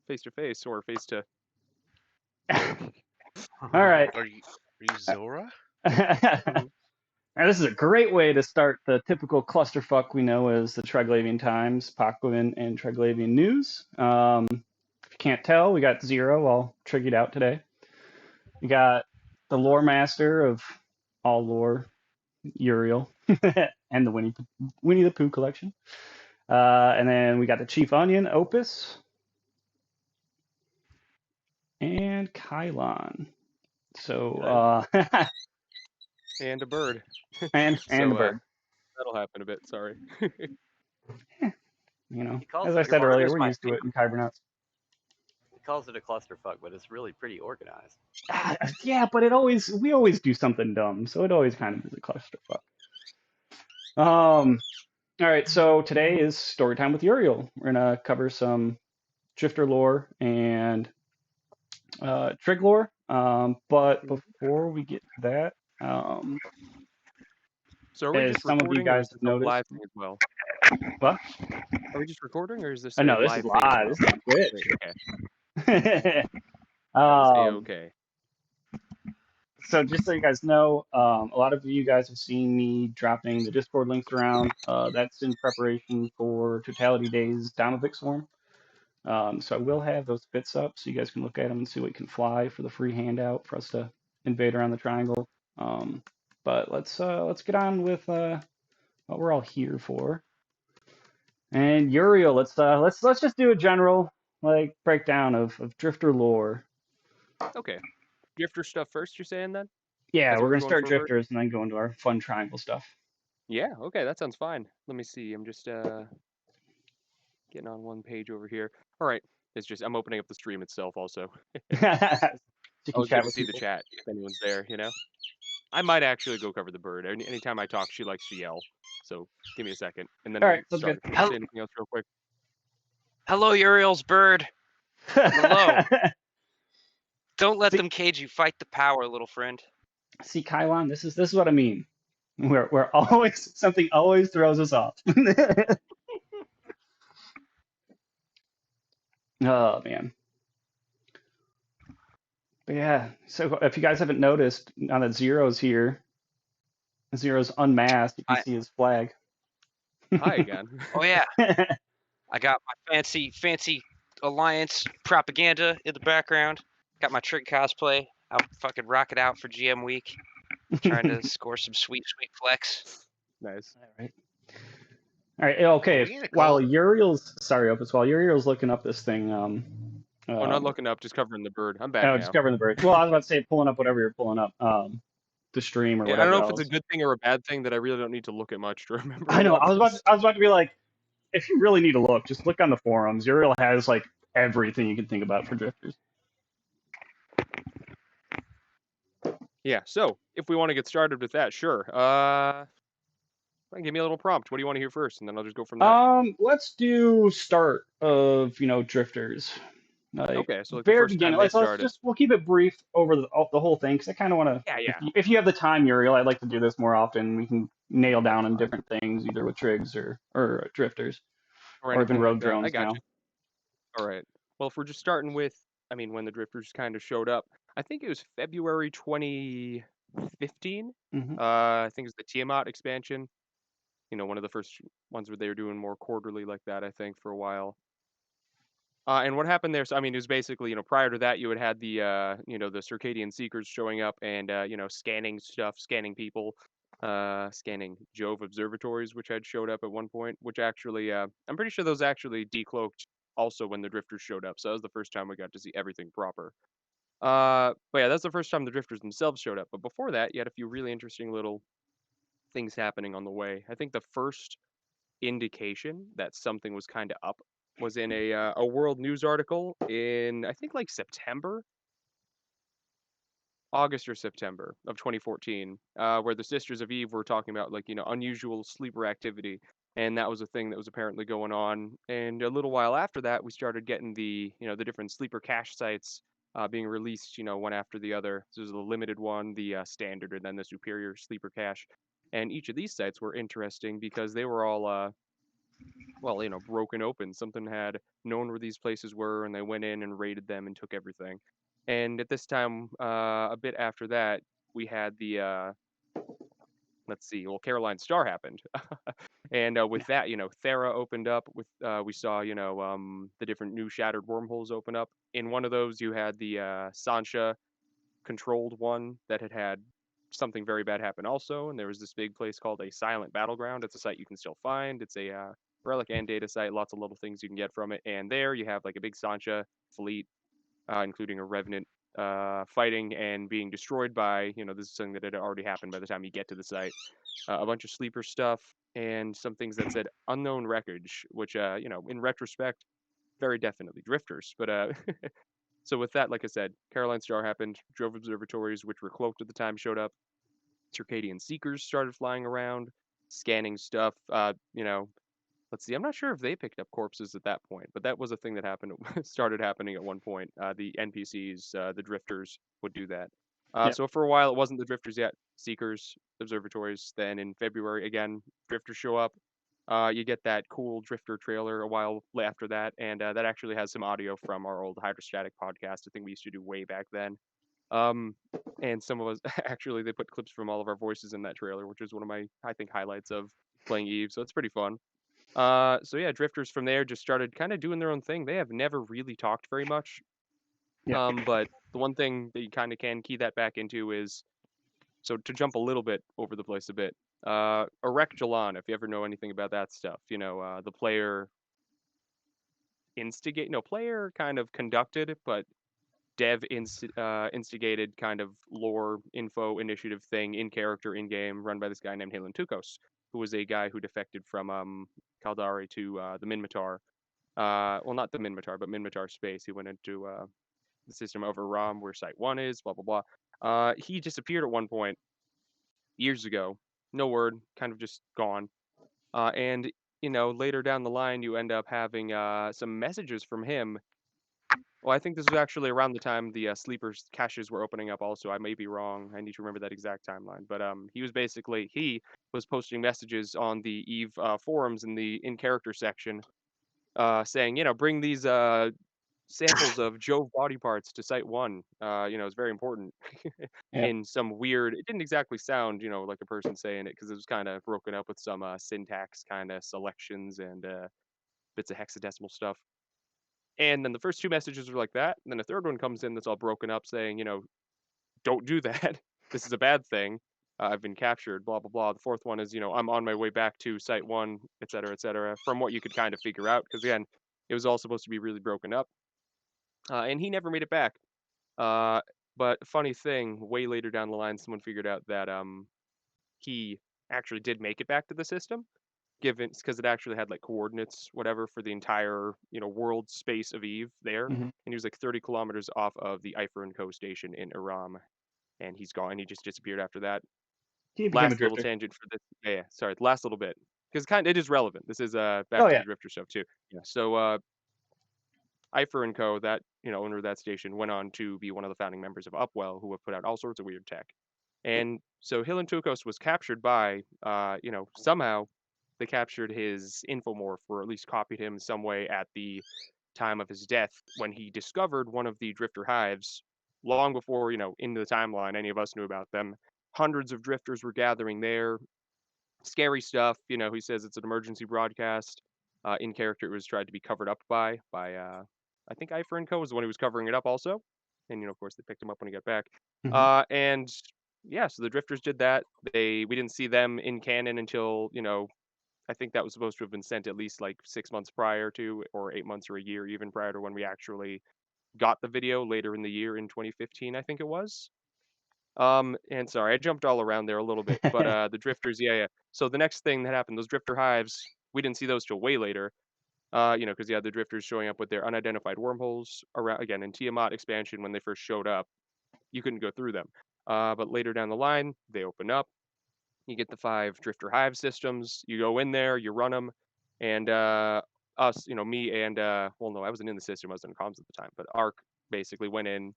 face to face or face to. All right. Are you Zora? Now, this is a great way to start the typical clusterfuck we know as the Triglavian Times, Pocklin, and Triglavian News. If you can't tell, we got Zero all triggered out today. We got the lore master of all lore, Uriel, and the Winnie the Pooh collection. And then we got the Chief Onion, Opus, and Kylon. So, And a bird. and So, the bird. That'll happen a bit. Sorry. As I said Your earlier, bird is we're my used to it in Cybernauts. He calls it a clusterfuck, but it's really pretty organized. Yeah, but we always do something dumb, so it always kind of is a clusterfuck. All right, so today is story time with Uriel. We're gonna cover some Drifter lore and Trig lore. But before we get to that, So are we as just some of you recording, or guys is this have a noticed, live thing as well? what? Are we just recording, or is this Oh a no, this is live thing as live. well? This is on Twitch. Okay, that is a-okay. So just so you guys know, a lot of you guys have seen me dropping the Discord links around. That's in preparation for Totality Days Down with Vic Swarm. So I will have those bits up so you guys can look at them and see what can fly for the free handout for us to invade around the triangle. But let's get on with what we're all here for. And Uriel, let's just do a general breakdown of Drifter lore. Okay. Drifter stuff first, you're saying then? Yeah, That's we're what we're gonna going start for first? Drifters and then go into our fun triangle stuff. Yeah, okay, that sounds fine. Let me see. I'm just getting on one page over here. All right. It's just I'm opening up the stream itself also. You can Always chat good to with see the people. chat if anyone's there, you know? I might actually go cover the bird. Anytime I talk, she likes to yell. So give me a second, and then All we'll right, sounds start. good. If you say anything else real quick. Hello, Uriel's bird. Hello. Don't let See- them cage you. Fight the power, little friend. See, Kylon, this is what I mean. We're always something always throws us off. Oh man. But yeah, so if you guys haven't noticed, now that Zero's here, Zero's unmasked. You can see his flag. Hi again. Oh yeah, I got my fancy Alliance propaganda in the background. Got my Trig cosplay. I'll fucking rock it out for GM week. Trying to score some sweet flex. Nice. All right. All right. Okay. We need a While call. Uriel's sorry, Opus. While Uriel's looking up this thing, Oh, not looking up, just covering the bird. I'm back oh, now. just covering the bird. Well, I was about to say pulling up whatever you're pulling up, the stream or Yeah, I don't whatever know if it's a else. good thing or a bad thing that I really don't need to look at much to remember I know. about this. I was about to be like, if you really need to look, just look on the forums. Uriel has like everything you can think about for drifters. Yeah, so if we want to get started with that, sure. Give me a little prompt. What do you want to hear first, and then I'll just go from there. Let's do start of drifters. Like Okay, so like the very first time beginning. they Let's started. just we'll keep it brief over the whole thing because I kind of want to. Yeah. If you have the time, Uriel, I'd like to do this more often. We can nail down on Fine. different things, either with trigs or drifters, Or or even anything like rogue that. I drones got now. you. All right. Well, if we're just starting with, when the drifters kind of showed up, I think it was February 2015. Hmm. I think it was the Tiamat expansion. One of the first ones where they were doing more quarterly like that, I think, for a while. And what happened there? So, it was basically, prior to that, you had the, the Circadian Seekers showing up and, scanning stuff, scanning people, scanning Jove observatories, which had showed up at one point, which actually, I'm pretty sure those actually decloaked also when the Drifters showed up. So that was the first time we got to see everything proper. But yeah, that's the first time the Drifters themselves showed up. But before that, you had a few really interesting little things happening on the way. I think the first indication that something was kind of up was in a world news article in I think like August or September of 2014, where the Sisters of Eve were talking about unusual sleeper activity, and that was a thing that was apparently going on. And a little while after that, we started getting the different sleeper cache sites being released, one after the other. So there's the limited one, the standard, and then the superior sleeper cache. And each of these sites were interesting because they were all well, broken open. Something had known where these places were, and they went in and raided them and took everything. And at this time, a bit after that, we had the let's see, well, Caroline Star happened, and with Yeah. that, Thera opened up. With we saw, the different new shattered wormholes open up. In one of those, you had the Sancha controlled one that had something very bad happen also, and there was this big place called a Silent Battleground. It's a site you can still find. It's a relic and data site, lots of little things you can get from it, and there you have like a big Sancha fleet, including a Revenant fighting and being destroyed by, this is something that had already happened by the time you get to the site. A bunch of sleeper stuff and some things that said unknown wreckage, which, in retrospect, very definitely drifters. But so with that, like I said, Caroline Star happened. Drove observatories, which were cloaked at the time, showed up. Circadian seekers started flying around, scanning stuff. Let's see. I'm not sure if they picked up corpses at that point, but that was a thing that happened. Started happening at one point. The NPCs, the drifters, would do that. Yep. So for a while, it wasn't the drifters yet. Seekers, observatories. Then in February, again, drifters show up. You get that cool drifter trailer a while after that, and that actually has some audio from our old hydrostatic podcast. I think we used to do way back then. Um, and some of us actually they put clips from all of our voices in that trailer, which is one of my I think highlights of playing Eve. So it's pretty fun. So yeah, drifters from there just started kind of doing their own thing. They have never really talked very much. Yeah. But the one thing that you kind of can key that back into is so to jump a little bit over the place a bit. Erect Jalan, if you ever know anything about that stuff, the player instigate, no, player kind of conducted, but instigated kind of lore info initiative thing in character in game run by this guy named Halen Tukos, who was a guy who defected from Caldari to the Minmatar. Well, not the Minmatar, but Minmatar space. He went into the system over Rom, where Site One is. Blah blah blah. He disappeared at one point years ago. No word. Kind of just gone. And later down the line, you end up having some messages from him. Well, I think this was actually around the time the sleepers caches were opening up. Also, I may be wrong. I need to remember that exact timeline. But he was posting messages on the Eve forums in the in character section, saying, bring these samples of Jove body parts to Site One. It's very important. Yeah. In some weird, it didn't exactly sound, like a person saying it because it was kind of broken up with some syntax kind of selections and bits of hexadecimal stuff. And then the first two messages are like that. And then a third one comes in that's all broken up saying, don't do that. This is a bad thing. I've been captured, blah, blah, blah. The fourth one is, I'm on my way back to Site One, et cetera, et cetera, from what you could kind of figure out. Because again, it was all supposed to be really broken up. And he never made it back. Uh, but funny thing, way later down the line, someone figured out that he actually did make it back to the system, given because it actually had like coordinates, whatever, for the entire world space of Eve there, and Hmm. he was like 30 kilometers off of the Ifer and Co station in Iram, and he's gone. He just disappeared after that. He became a Last little drifter. tangent for this. Yeah, yeah, sorry, last little bit because it is relevant. This is Oh back to yeah. the Drifter stuff too. Yeah. So Ifer and Co, that owner of that station, went on to be one of the founding members of Upwell, who have put out all sorts of weird tech. And so Hilan Tukos was captured by, somehow they captured his infomorph, or at least copied him in some way at the time of his death when he discovered one of the drifter hives long before, into the timeline, any of us knew about them. Hundreds of drifters were gathering there. Scary stuff. He says it's an emergency broadcast. In character, it was tried to be covered up by I think Ifer and Co was the one who was covering it up also, and of course they picked him up when he got back. Hmm. And yeah, so the drifters did that. We didn't see them in canon until I think that was supposed to have been sent at least like 6 months prior to, or 8 months or a year even prior to when we actually got the video later in the year in 2015, I think it was. And sorry, I jumped all around there a little bit, but the drifters, yeah, yeah. So the next thing that happened, those drifter hives, we didn't see those till way later. Because you had the drifters showing up with their unidentified wormholes around again in Tiamat expansion when they first showed up. You couldn't go through them. But later down the line, they open up. You get the 5 drifter hive systems. You go in there, you run them, and us, me and well, no, I wasn't in the system. I was in comms at the time, but Ark basically went in.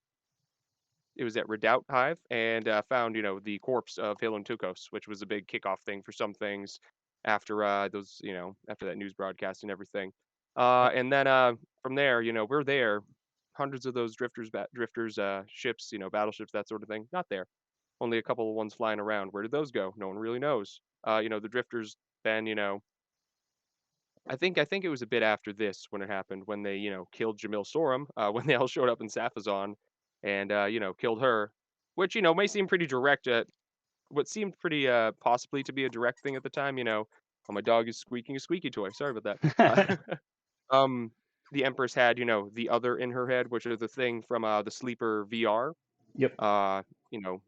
It was at Redoubt Hive and found, the corpse of Hilon Tukos, which was a big kickoff thing for some things. after those, after that news broadcast and everything. And then from there, we're there, hundreds of those drifters ships, battleships, that sort of thing, not there. Only a couple of ones flying around. Where did those go? No one really knows. The drifters then, I think it was a bit after this when it happened, when they, killed Jamil Sorum, when they all showed up in Safazan and, killed her, which, may seem pretty direct at what seemed pretty, possibly to be a direct thing at the time, "Oh, my dog is squeaking a squeaky toy, sorry about that." Um, the Empress had, the other in her head, which is the thing from, the Sleeper VR, Yep. uh, you know,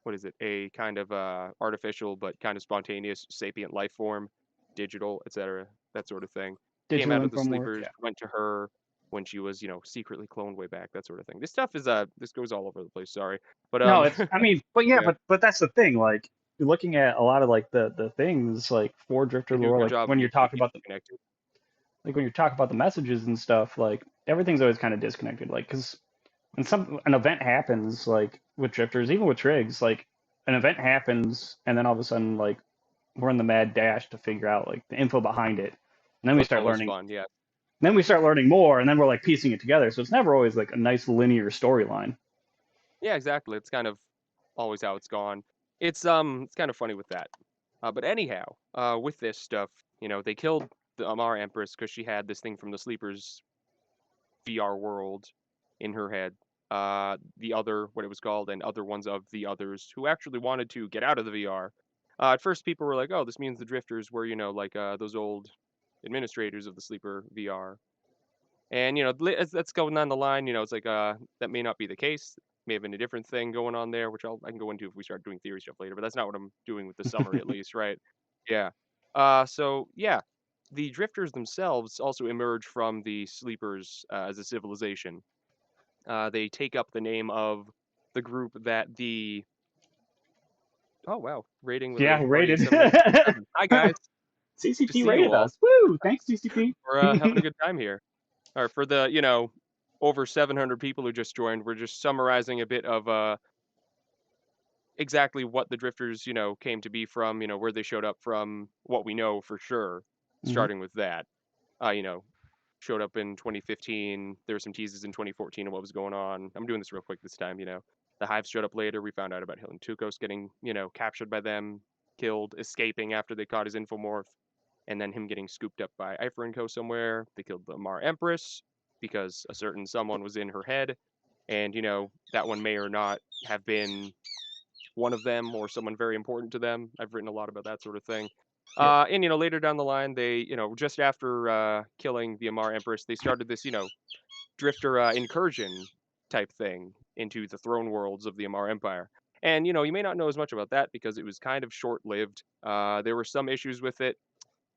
what is it? A kind of, artificial but kind of spontaneous sapient life form, digital, etcetera, that sort of thing. Came Digital out of the infomorph. Sleepers, Yeah. went to her when she was, secretly cloned way back, that sort of thing. This stuff is, this goes all over the place, sorry. But, No, it's. I mean, but yeah, yeah, but that's the thing. Like you're looking at a lot of like the things like for Drifter they do a lore. good Like job of when you're making you talking feel about connected. when you're talking about the messages and stuff. Like everything's always kind of disconnected. Like because when an event happens, like with Drifters, even with Trigs, like an event happens, and then all of a sudden, like we're in the mad dash to figure out like the info behind it, and then we That's start always learning. fun, yeah. Then we start learning more, and then we're like piecing it together. So it's never always like a nice linear storyline. Yeah, exactly. It's kind of always how it's gone. It's kind of funny with that. But anyhow, with this stuff, they killed the Amar Empress because she had this thing from the Sleepers VR world in her head. The other, what it was called, and other ones of the others who actually wanted to get out of the VR. At first, people were like, "Oh, this means the Drifters were, like those old administrators of the Sleeper VR." And, as that's going down the line, it's like, that may not be the case. May have been a different thing going on there, which I can go into if we start doing theory stuff later, but that's not what I'm doing with the summary, at least, right? Yeah. So yeah, the drifters themselves also emerge from the sleepers as a civilization. They take up the name of the group that the oh wow, rating with Yeah, a party of rated. 757. Hi guys, good to CCP see you rated all. us. Woo! Thanks, CCP. We're having a good time here. All right, for the, over 700 people who just joined, we're just summarizing a bit of exactly what the drifters, came to be from, where they showed up from, what we know for sure, Hmm. starting with that. Uh, you know, Showed up in 2015. There were some teases in 2014 of what was going on. I'm doing this real quick this time, The Hive showed up later. We found out about Hill and Tukos getting, captured by them, killed, escaping after they caught his infomorph, and then him getting scooped up by Ifer and Co. somewhere. They killed the Mar Empress because a certain someone was in her head. And, that one may or not have been one of them or someone very important to them. I've written a lot about that sort of thing. Yep. And later down the line, they just after killing the Amar Empress, they started this drifter incursion type thing into the throne worlds of the Amar Empire. And you may not know as much about that because it was kind of short lived. There were some issues with it,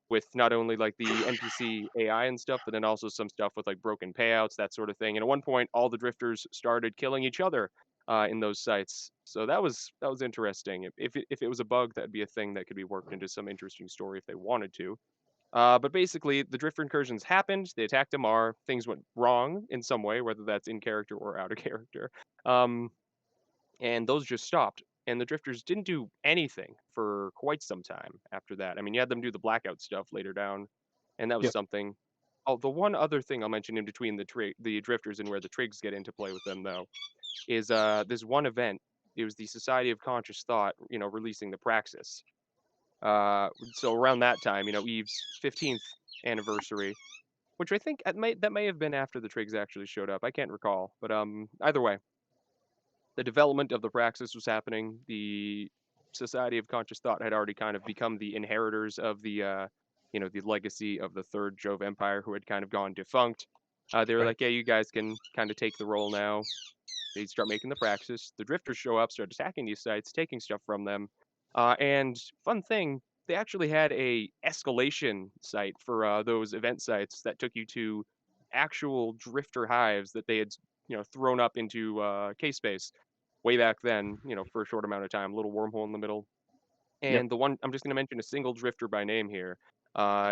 with not only like the NPC AI and stuff, but then also some stuff with like broken payouts, that sort of thing. And at one point, all the drifters started killing each other in those sites. So that was interesting. If it was a bug, that'd be a thing that could be worked into some interesting story if they wanted to. But basically, the drifter incursions happened. They attacked Amar. Things went wrong in some way, whether that's in character or out of character. Um, and those just stopped. And the drifters didn't do anything for quite some time after that. I mean, you had them do the blackout stuff later down, and that was Yep. something. Oh, the one other thing I'll mention in between the drifters and where the trigs get into play with them though is this one event. It was the Society of Conscious Thought, releasing the Praxis. So around that time, Eve's 15th anniversary, which I think that may have been after the trigs actually showed up. I can't recall, but either way, the development of the praxis was happening. The Society of Conscious Thought had already kind of become the inheritors of the legacy of the Third Jove Empire, who had kind of gone defunct. They were Right. like, "Yeah, you guys can kind of take the role now." They start making the praxis. The drifters show up, start attacking these sites, taking stuff from them. And fun thing, they actually had a escalation site for those event sites that took you to actual drifter hives that they had, thrown up into K-space way back then, for a short amount of time, a little wormhole in the middle. Yep. And the one I'm just going to mention a single drifter by name here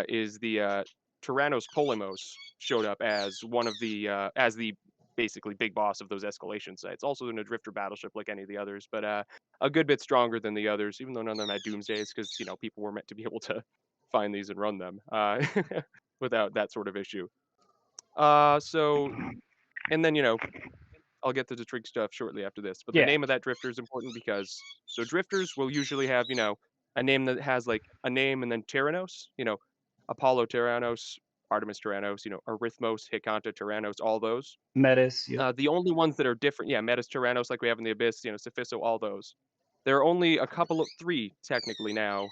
is the Tyrannos Polemos showed up as one of the as the basically big boss of those escalation sites. Also in a drifter battleship like any of the others, but a good bit stronger than the others, even though none of them had doomsdays, because people were meant to be able to find these and run them without that sort of issue. So and then I'll get to the trig stuff shortly after this, but the Yeah. name of that drifter is important because so drifters will usually have, a name that has like a name and then Tyrannos, Apollo Tyrannos, Artemis Tyrannos, Arithmos, Hikanta Tyrannos, all those. Metis. Yep. The only ones that are different, yeah, Metis Tyrannos like we have in the Abyss, Sophisto, all those. There are only a couple of three technically now,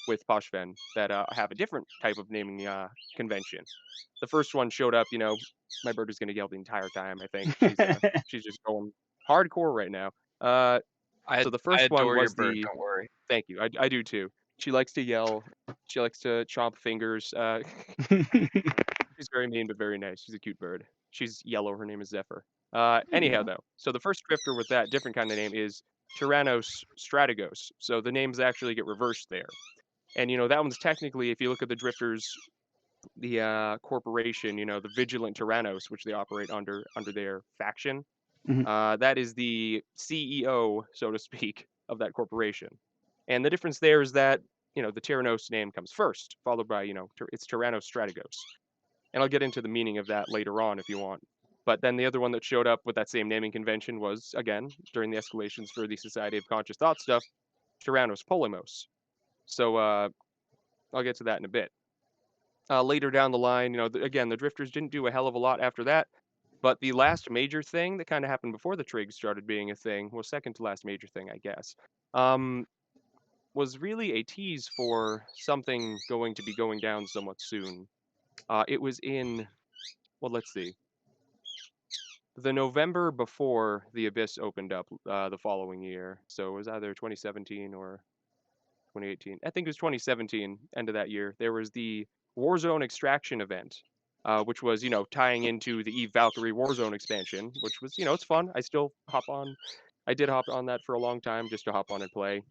with Poshven that have a different type of naming convention. The first one showed up, my bird is gonna yell the entire time. I think she's just going hardcore right now. I So the I first one adore your was bird. the Don't worry. thank you. I do too. She likes to yell. She likes to chomp fingers. She's very mean but very nice. She's a cute bird. She's yellow. Her name is Zephyr. Anyhow, Yeah. though, so the first drifter with that different kind of name is Tyrannos Strategos. So the names actually get reversed there. And that one's technically, if you look at the drifters, the corporation, the Vigilant Tyrannos, which they operate under their faction, Mhm. that is the CEO, so to speak, of that corporation. And the difference there is that the Tyrannos name comes first, followed by it's Tyrannos Strategos. And I'll get into the meaning of that later on if you want. But then the other one that showed up with that same naming convention was, again, during the escalations for the Society of Conscious Thought stuff, Tyrannos Polemos. So I'll get to that in a bit. Later down the line, again, the Drifters didn't do a hell of a lot after that. But the last major thing that kind of happened before the Trigs started being a thing, well, second to last major thing, I guess, um, was really a tease for something going to be going down somewhat soon. It was in, well, let's see, the November before the Abyss opened up the following year. So it was either 2017 or 2018. I think it was 2017, end of that year. There was the Warzone Extraction event, which was, tying into the Eve Valkyrie Warzone expansion, which was, it's fun. I still hop on. I did hop on that for a long time just to hop on and play.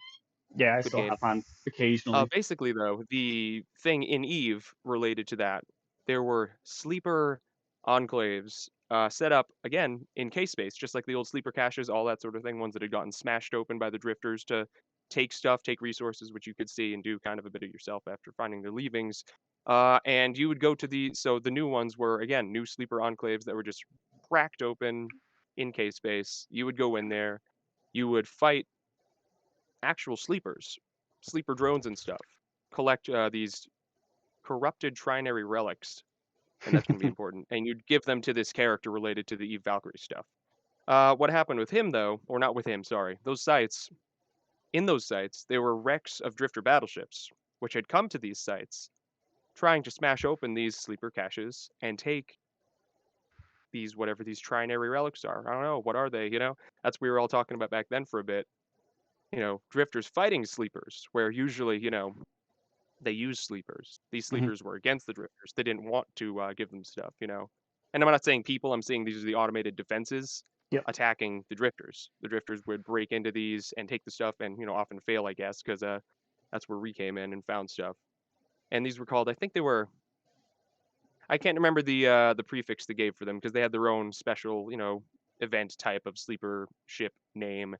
Yeah, I Good still game. hop on occasionally. Basically, though, the thing in Eve related to that, there were sleeper enclaves set up again in case space, just like the old sleeper caches, all that sort of thing. Ones that had gotten smashed open by the drifters to take stuff, take resources, which you could see and do kind of a bit of yourself after finding their leavings. And you would go to the new ones were again new sleeper enclaves that were just cracked open in case space. You would go in there, you would fight actual sleepers, sleeper drones and stuff. Collect these corrupted trinary relics, and that's going to be important. And you'd give them to this character related to the Eve Valkyrie stuff. What happened with him, though, or not with him, sorry, in those sites, there were wrecks of drifter battleships, which had come to these sites, trying to smash open these sleeper caches and take these, whatever these trinary relics are. I don't know, what are they, That's what we were all talking about back then for a bit. Drifters fighting sleepers, where usually, they use sleepers. These Mhm. sleepers were against the drifters. They didn't want to give them stuff. And I'm not saying people. I'm saying these are the automated defenses Yep. attacking the drifters. The drifters would break into these and take the stuff, and often fail, I guess, because that's where we came in and found stuff. And these were called. I think they were. I can't remember the prefix they gave for them because they had their own special event type of sleeper ship name.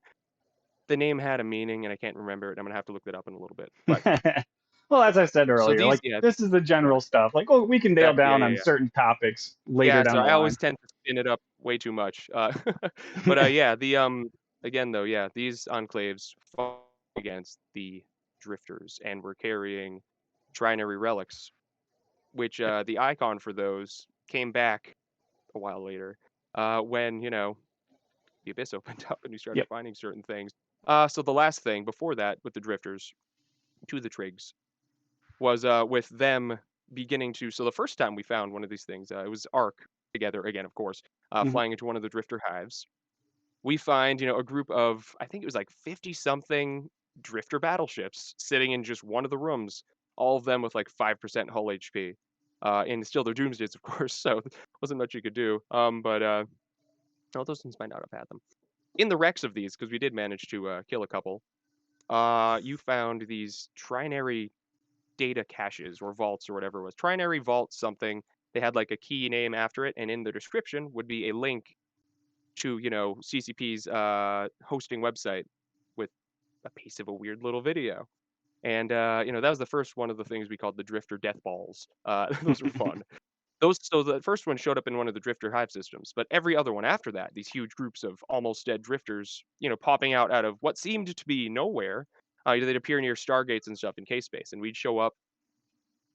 The name had a meaning, and I can't remember it. I'm gonna have to look that up in a little bit. But Well, as I said so earlier, these, like yeah, this is the general sorry. stuff. Like, oh, we can nail That, yeah, down yeah, on yeah. certain topics later Yeah, down so the I always line. tend to spin it up way too much. But yeah, again though, yeah, these enclaves fought against the drifters and were carrying trinary relics, which Yep. the icon for those came back a while later, when the abyss opened up and you started Yep. finding certain things. So the last thing before that with the drifters to the trigs was with them beginning to. So the first time we found one of these things, it was Ark together again, of course, Mhm. flying into one of the drifter hives. We find a group of I think it was like 50 something drifter battleships sitting in just one of the rooms, all of them with like 5% hull HP. And still their doomsdays, of course, so wasn't much you could do. But all those things might not have had them. In the wrecks of these, because we did manage to kill a couple, you found these trinary data caches or vaults or whatever it was. Trinary vault something. they had like a key name after it, and in the description would be a link to, CCP's hosting website with a piece of a weird little video. And that was the first one of the things we called the Drifter death balls. Those were fun. So the first one showed up in one of the Drifter hive systems, but every other one after that, these huge groups of almost dead drifters, popping out of what seemed to be nowhere. They'd appear near stargates and stuff in K-space, and we'd show up,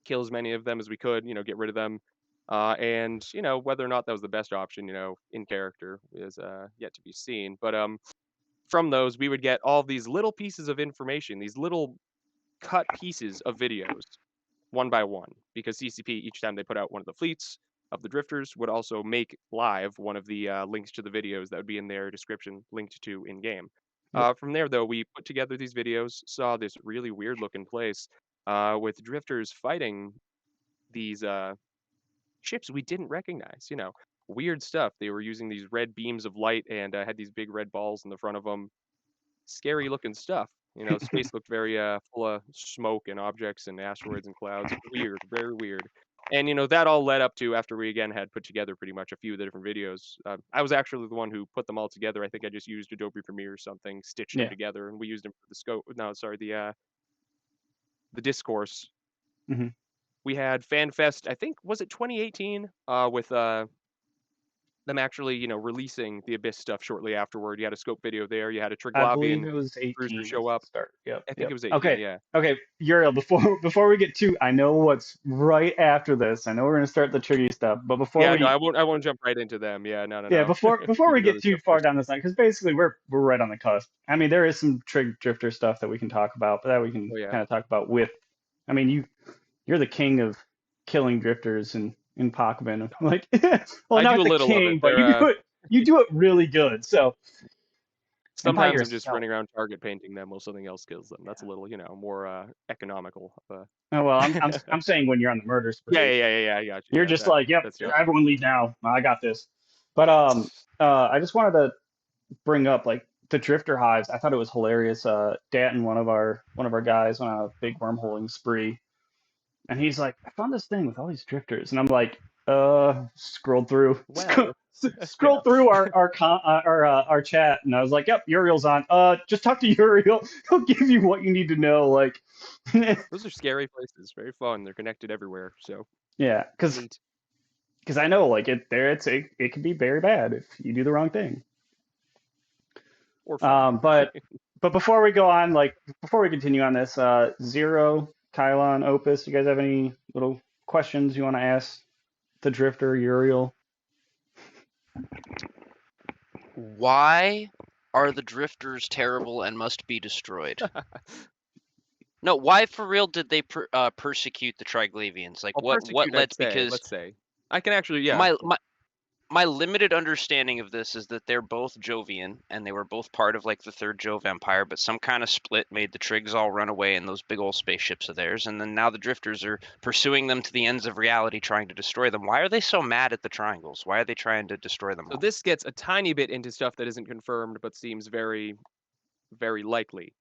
kill as many of them as we could, get rid of them. And whether or not that was the best option, in character is yet to be seen. But from those, we would get all these little pieces of information, these little cut pieces of videos, one by one, because CCP, each time they put out one of the fleets of the drifters, would also make live one of the links to the videos that would be in their description linked to in game. Yep. From there, though, we put together these videos, saw this really weird looking place with drifters fighting these ships we didn't recognize. Weird stuff. They were using these red beams of light and had these big red balls in the front of them. Scary looking stuff. Space looked very full of smoke and objects and asteroids and clouds. Weird, very weird. And that all led up to after we again had put together pretty much a few of the different videos. I was actually the one who put them all together. I think I just used Adobe Premiere or something, stitched them Yeah. together, and we used them for the scope. No, sorry, the discourse. Mhm. We had FanFest. I think was it 2018 with them actually releasing the Abyss stuff shortly afterward. You had a scope video there. You had a I believe Triglavian it was cruiser 18 show was up. the start. Yep. I think Yep. it was 18, Okay. yeah. Okay. Uriel, before we get to, I know what's right after this. I know we're gonna start the tricky stuff, but before Yeah, no, we, I won't jump right into them. Yeah, no, no, yeah, no. before We we can do get other too stuff far first. down this line, because basically we're right on the cusp. I mean, there is some drifter stuff that we can talk about, but that we can Oh yeah. kind of talk about with. I mean, you're the king of killing drifters in Pokemon. Like, well, I do not a the little of it. king, but They're you do it really good. So, and by sometimes I'm just yourself. running around target painting them while something else kills them. That's a little, more economical. Oh, well, I'm saying when you're on the murder Yeah, yeah, spree, yeah, yeah, yeah, I got you. you're Yeah, just like, yep, that's just everyone leave now. I got this. But I just wanted to bring up like the drifter hives. I thought it was hilarious. Danton, one of our guys, went on a big wormholing spree, and he's like, I found this thing with all these drifters, and I'm like, scrolled through, well, yeah. scrolled through our chat, and I was like, yep, Uriel's on. Just talk to Uriel. He'll give you what you need to know. Like, Those are scary places. Very fun. They're connected everywhere. So yeah, neat because I know like it can be very bad if you do the wrong thing. or fun. But before we go on, like before we continue on this, Zero, Kylon, Opus, you guys have any little questions you want to ask the Drifter, Uriel? Why are the drifters terrible and must be destroyed? No, why for real did they persecute the Triglavians? Like I'll what persecute. led? I'd say. Because Let's say. I can actually. Yeah. my limited understanding of this is that they're both Jovian and they were both part of like the third Jove Empire, but some kind of split made the Trigs all run away in those big old spaceships of theirs, and then now the Drifters are pursuing them to the ends of reality, trying to destroy them. Why are they so mad at the Triangles? Why are they trying to destroy them So all? this gets a tiny bit into stuff that isn't confirmed, but seems very, very likely.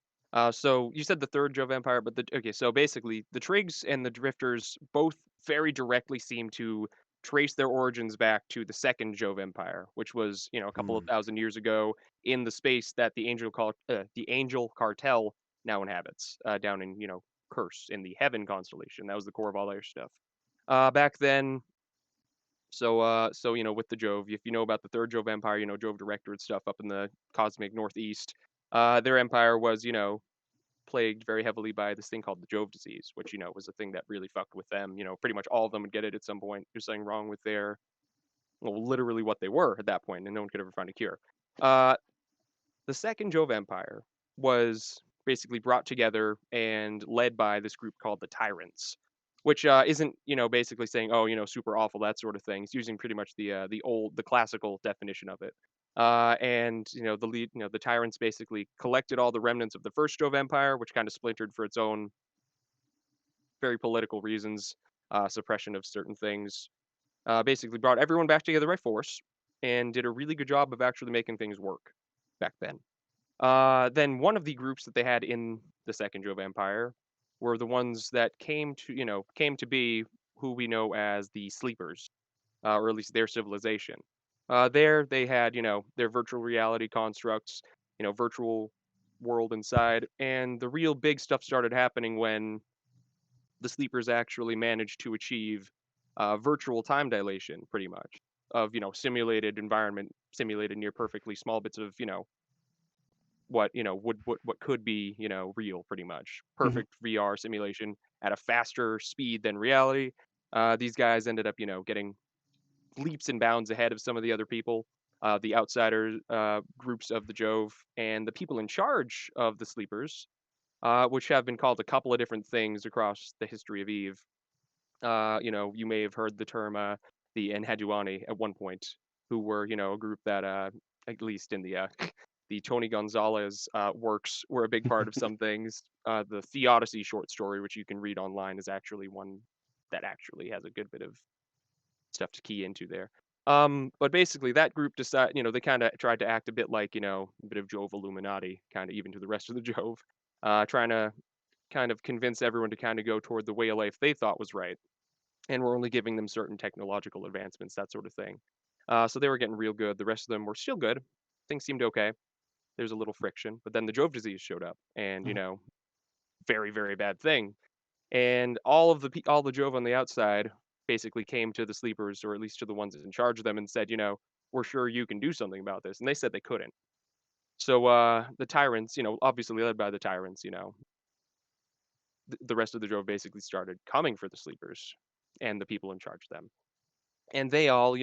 So you said the third Jove Empire, but okay. So basically, the Trigs and the Drifters both very directly seem to trace their origins back to the second Jove Empire, which was a couple of thousand years ago in the space that the Angel Cartel now inhabits, down in Curse in the Heaven constellation. That was the core of all their stuff. Back then, so with the Jove, if you know about the third Jove Empire, Jove Directorate stuff up in the cosmic northeast. Their empire was, plagued very heavily by this thing called the Jove disease, which was a thing that really fucked with them. Pretty much all of them would get it at some point. There's something wrong with their, well, literally what they were at that point, and no one could ever find a cure. The second Jove Empire was basically brought together and led by this group called the Tyrants, which isn't basically saying, oh, super awful, that sort of thing. It's using pretty much the classical definition of it. And the Tyrants basically collected all the remnants of the first Jove Empire, which kind of splintered for its own very political reasons, suppression of certain things. Basically brought everyone back together by force and did a really good job of actually making things work back then. Then one of the groups that they had in the second Jove Empire were the ones that came to be who we know as the Sleepers, or at least their civilization. There they had, their virtual reality constructs, virtual world inside, and the real big stuff started happening when the Sleepers actually managed to achieve virtual time dilation, pretty much, of simulated environment, simulated near perfectly small bits of what what could be real, pretty much Hmm. perfect VR simulation at a faster speed than reality. These guys ended up getting leaps and bounds ahead of some of the other people, the outsider groups of the Jove, and the people in charge of the Sleepers, which have been called a couple of different things across the history of Eve. You may have heard the term the Enheduani at one point, who were, a group that, at least in the the Tony Gonzalez works, were a big part of some things. The Theodicy short story, which you can read online, is actually one that actually has a good bit of stuff to key into there. But basically, that group decided, they kind of tried to act a bit like, a bit of Jove Illuminati, kind of even to the rest of the Jove, trying to kind of convince everyone to kind of go toward the way of life they thought was right, and we're only giving them certain technological advancements, that sort of thing. So they were getting real good. The rest of them were still good. Things seemed okay. There's a little friction, but then the Jove disease showed up, and very very bad thing. And all the Jove on the outside basically came to the Sleepers, or at least to the ones in charge of them, and said, we're sure you can do something about this. And they said they couldn't. So the tyrants, obviously led by the tyrants, the rest of the Jove basically started coming for the Sleepers and the people in charge of them. And they all,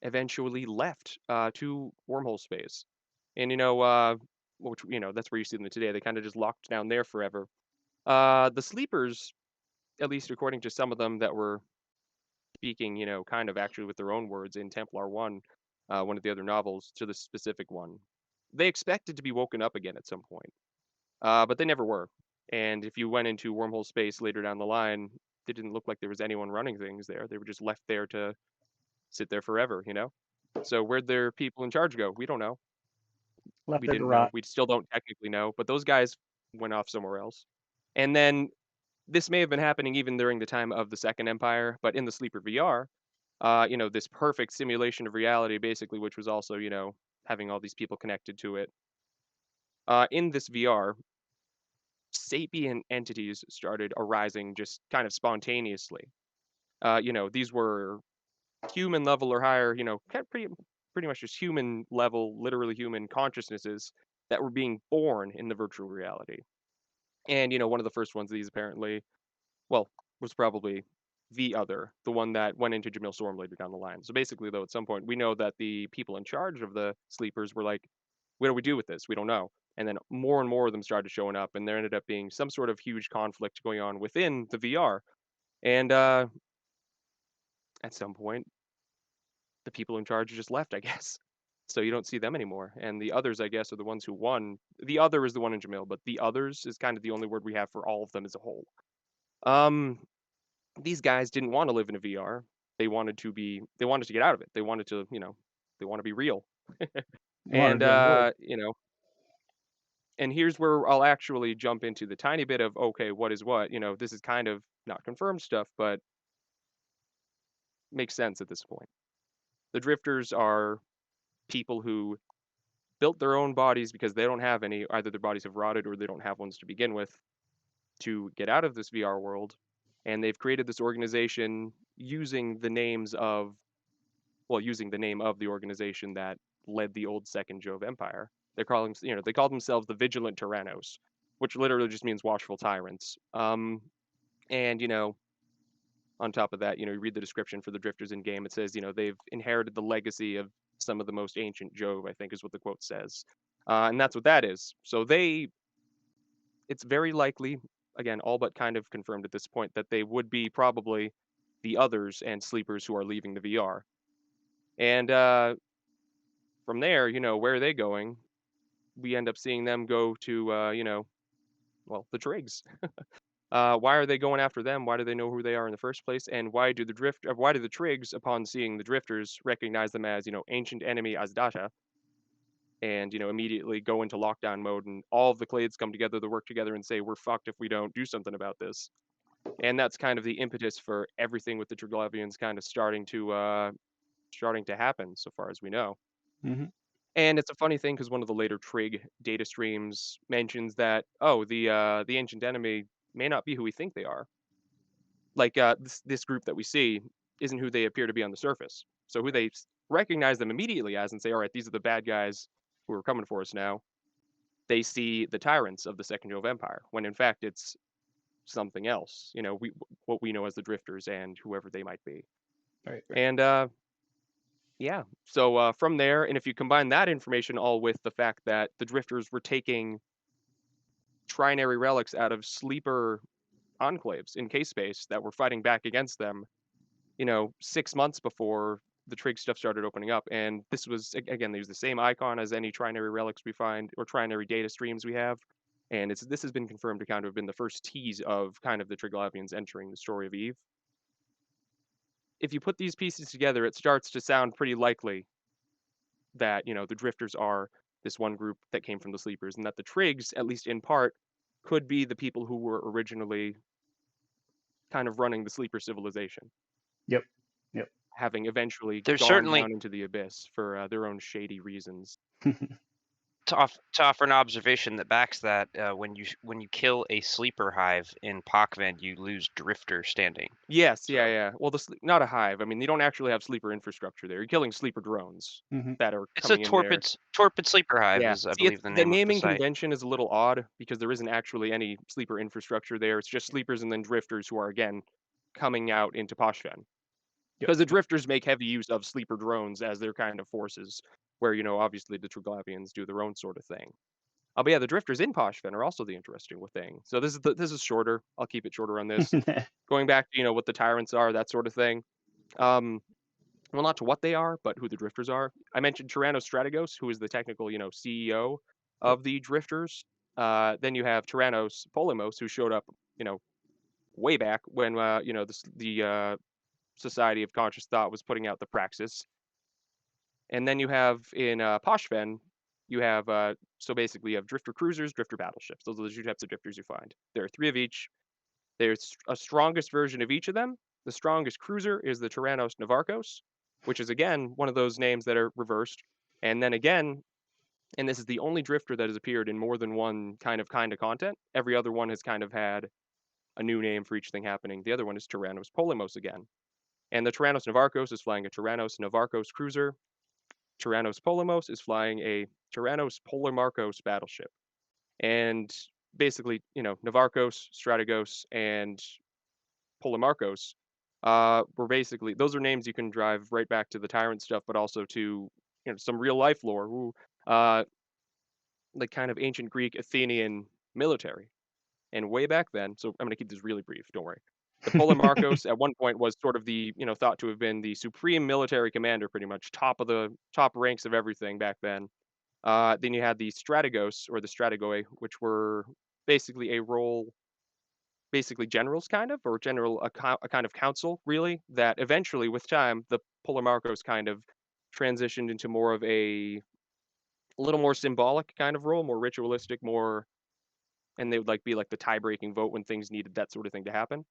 eventually left to wormhole space. And which that's where you see them today. They kind of just locked down there forever. The Sleepers, at least according to some of them that were speaking, kind of actually with their own words in Templar One, one of the other novels, to the specific one, they expected to be woken up again at some point, but they never were. And if you went into wormhole space later down the line, it didn't look like there was anyone running things there. They were just left there to sit there forever. So where'd their people in charge go? We don't know. Left We there to didn't know. rot. We still don't technically know, but those guys went off somewhere else. And then this may have been happening even during the time of the Second Empire, but in the Sleeper VR, this perfect simulation of reality, basically, which was also, having all these people connected to it. In this VR, sapient entities started arising just kind of spontaneously. These were human level or higher, pretty much just human level, literally human consciousnesses that were being born in the virtual reality. And one of the first ones of these apparently, well, was probably the one that went into Jamil Storm later down the line. So basically, though, at some point, we know that the people in charge of the Sleepers were like, what do we do with this? We don't know. And then more and more of them started showing up, and there ended up being some sort of huge conflict going on within the VR. And at some point, the people in charge just left, I guess. So you don't see them anymore. And the others, I guess, are the ones who won. The other is the one in Jamil, but the others is kind of the only word we have for all of them as a whole. Um, these guys didn't want to live in a VR. They wanted to get out of it. They wanted to, they want to be real. They wanted And to go to the void. and here's where I'll actually jump into the tiny bit of okay, what is what? This is kind of not confirmed stuff, but makes sense at this point. The drifters are people who built their own bodies because they don't have any, either their bodies have rotted or they don't have ones to begin with, to get out of this VR world. And they've created this organization using the names of, well, using the name of the organization that led the old Second Jove Empire. They're calling, they call themselves the Vigilant Tyrannos, which literally just means watchful tyrants. And on top of that, you read the description for the drifters in game. It says, they've inherited the legacy of some of the most ancient Jove, I think is what the quote says. And that's what that is. So it's very likely, again, all but kind of confirmed at this point, that they would be probably the others and sleepers who are leaving the VR. And from there, where are they going? We end up seeing them go to, well, the Trigs. Why are they going after them? Why do they know who they are in the first place? And why do the Trigs, upon seeing the Drifters, recognize them as, ancient enemy Azdasha, and immediately go into lockdown mode, and all of the clades come together to work together and say, we're fucked if we don't do something about this. And that's kind of the impetus for everything with the Triglavians kind of starting to happen so far as we know. Hmm. And it's a funny thing because one of the later Trig data streams mentions that, oh, the ancient enemy may not be who we think they are. Like this group that we see isn't who they appear to be on the surface. So who they recognize them immediately as and say, all right, these are the bad guys who are coming for us now. They see the tyrants of the Second Jove Empire, when in fact it's something else. What we know as the Drifters and whoever they might be. Right, right. And yeah, so from there, and if you combine that information all with the fact that the Drifters were taking trinary relics out of sleeper enclaves in K space that were fighting back against them, 6 months before the trig stuff started opening up. And this was again, they use the same icon as any trinary relics we find or trinary data streams we have. And this has been confirmed to kind of have been the first tease of kind of the Triglavians entering the story of Eve. If you put these pieces together, it starts to sound pretty likely that, the Drifters are this one group that came from the Sleepers, and that the Trigs, at least in part, could be the people who were originally kind of running the Sleeper civilization, Yep. Yep. having eventually There's gone certainly down into the abyss for their own shady reasons. to offer an observation that backs that. When you kill a sleeper hive in Pakven, you lose drifter standing. Yes, yeah, So yeah. Well, not a hive. I mean, you don't actually have sleeper infrastructure there. You're killing sleeper drones Hmm. that are it's a coming in there. torpid sleeper hive Yeah. is, I See, it's believe, the the name of the naming site. convention is a little odd because there isn't actually any sleeper infrastructure there. It's just sleepers and then drifters who are again coming out into Poshfen. Yep. Because the Yep. drifters make heavy use of sleeper drones as their kind of forces, where obviously the Triglavians do their own sort of thing. But yeah, the drifters in Poshfen are also the interesting thing. So this is shorter. I'll keep it shorter on this. Going back to what the tyrants are, that sort of thing. Um, well, not to what they are, but who the drifters are. I mentioned Tyrannos Strategos, who is the technical CEO Yep. of the drifters. Then you have Tyrannos Polymos, who showed up way back when the Society of Conscious Thought was putting out the Praxis. And then you have in Poshfen, you have so basically you have drifter cruisers, drifter battleships. Those are the two types of drifters you find. There are three of each. There's a strongest version of each of them. The strongest cruiser is the Tyrannos Navarcos, which is again one of those names that are reversed. And then again, and this is the only drifter that has appeared in more than one kind of content. Every other one has kind of had a new name for each thing happening. The other one is Tyrannos Polymos again. And the Tyrannos Navarcos is flying a Tyrannos Navarcos cruiser. Tyrannos Polymos is flying a Tyrannos Polemarchos battleship. And basically, Navarcos, Strategos, and Polemarchos were basically those are names you can drive right back to the tyrant stuff, but also to some real life lore. Uh, like kind of ancient Greek Athenian military. And way back then, so I'm going to keep this really brief. Don't worry. The Polemarchos at one point was sort of the thought to have been the supreme military commander, pretty much top ranks of everything back then. Then you had the Strategos or the Strategoi, which were basically a role basically generals kind of or a kind of council really that eventually with time the Polemarchos kind of transitioned into more of a little more symbolic kind of role, more ritualistic, more and they would be like the tie-breaking vote when things needed that sort of thing to happen.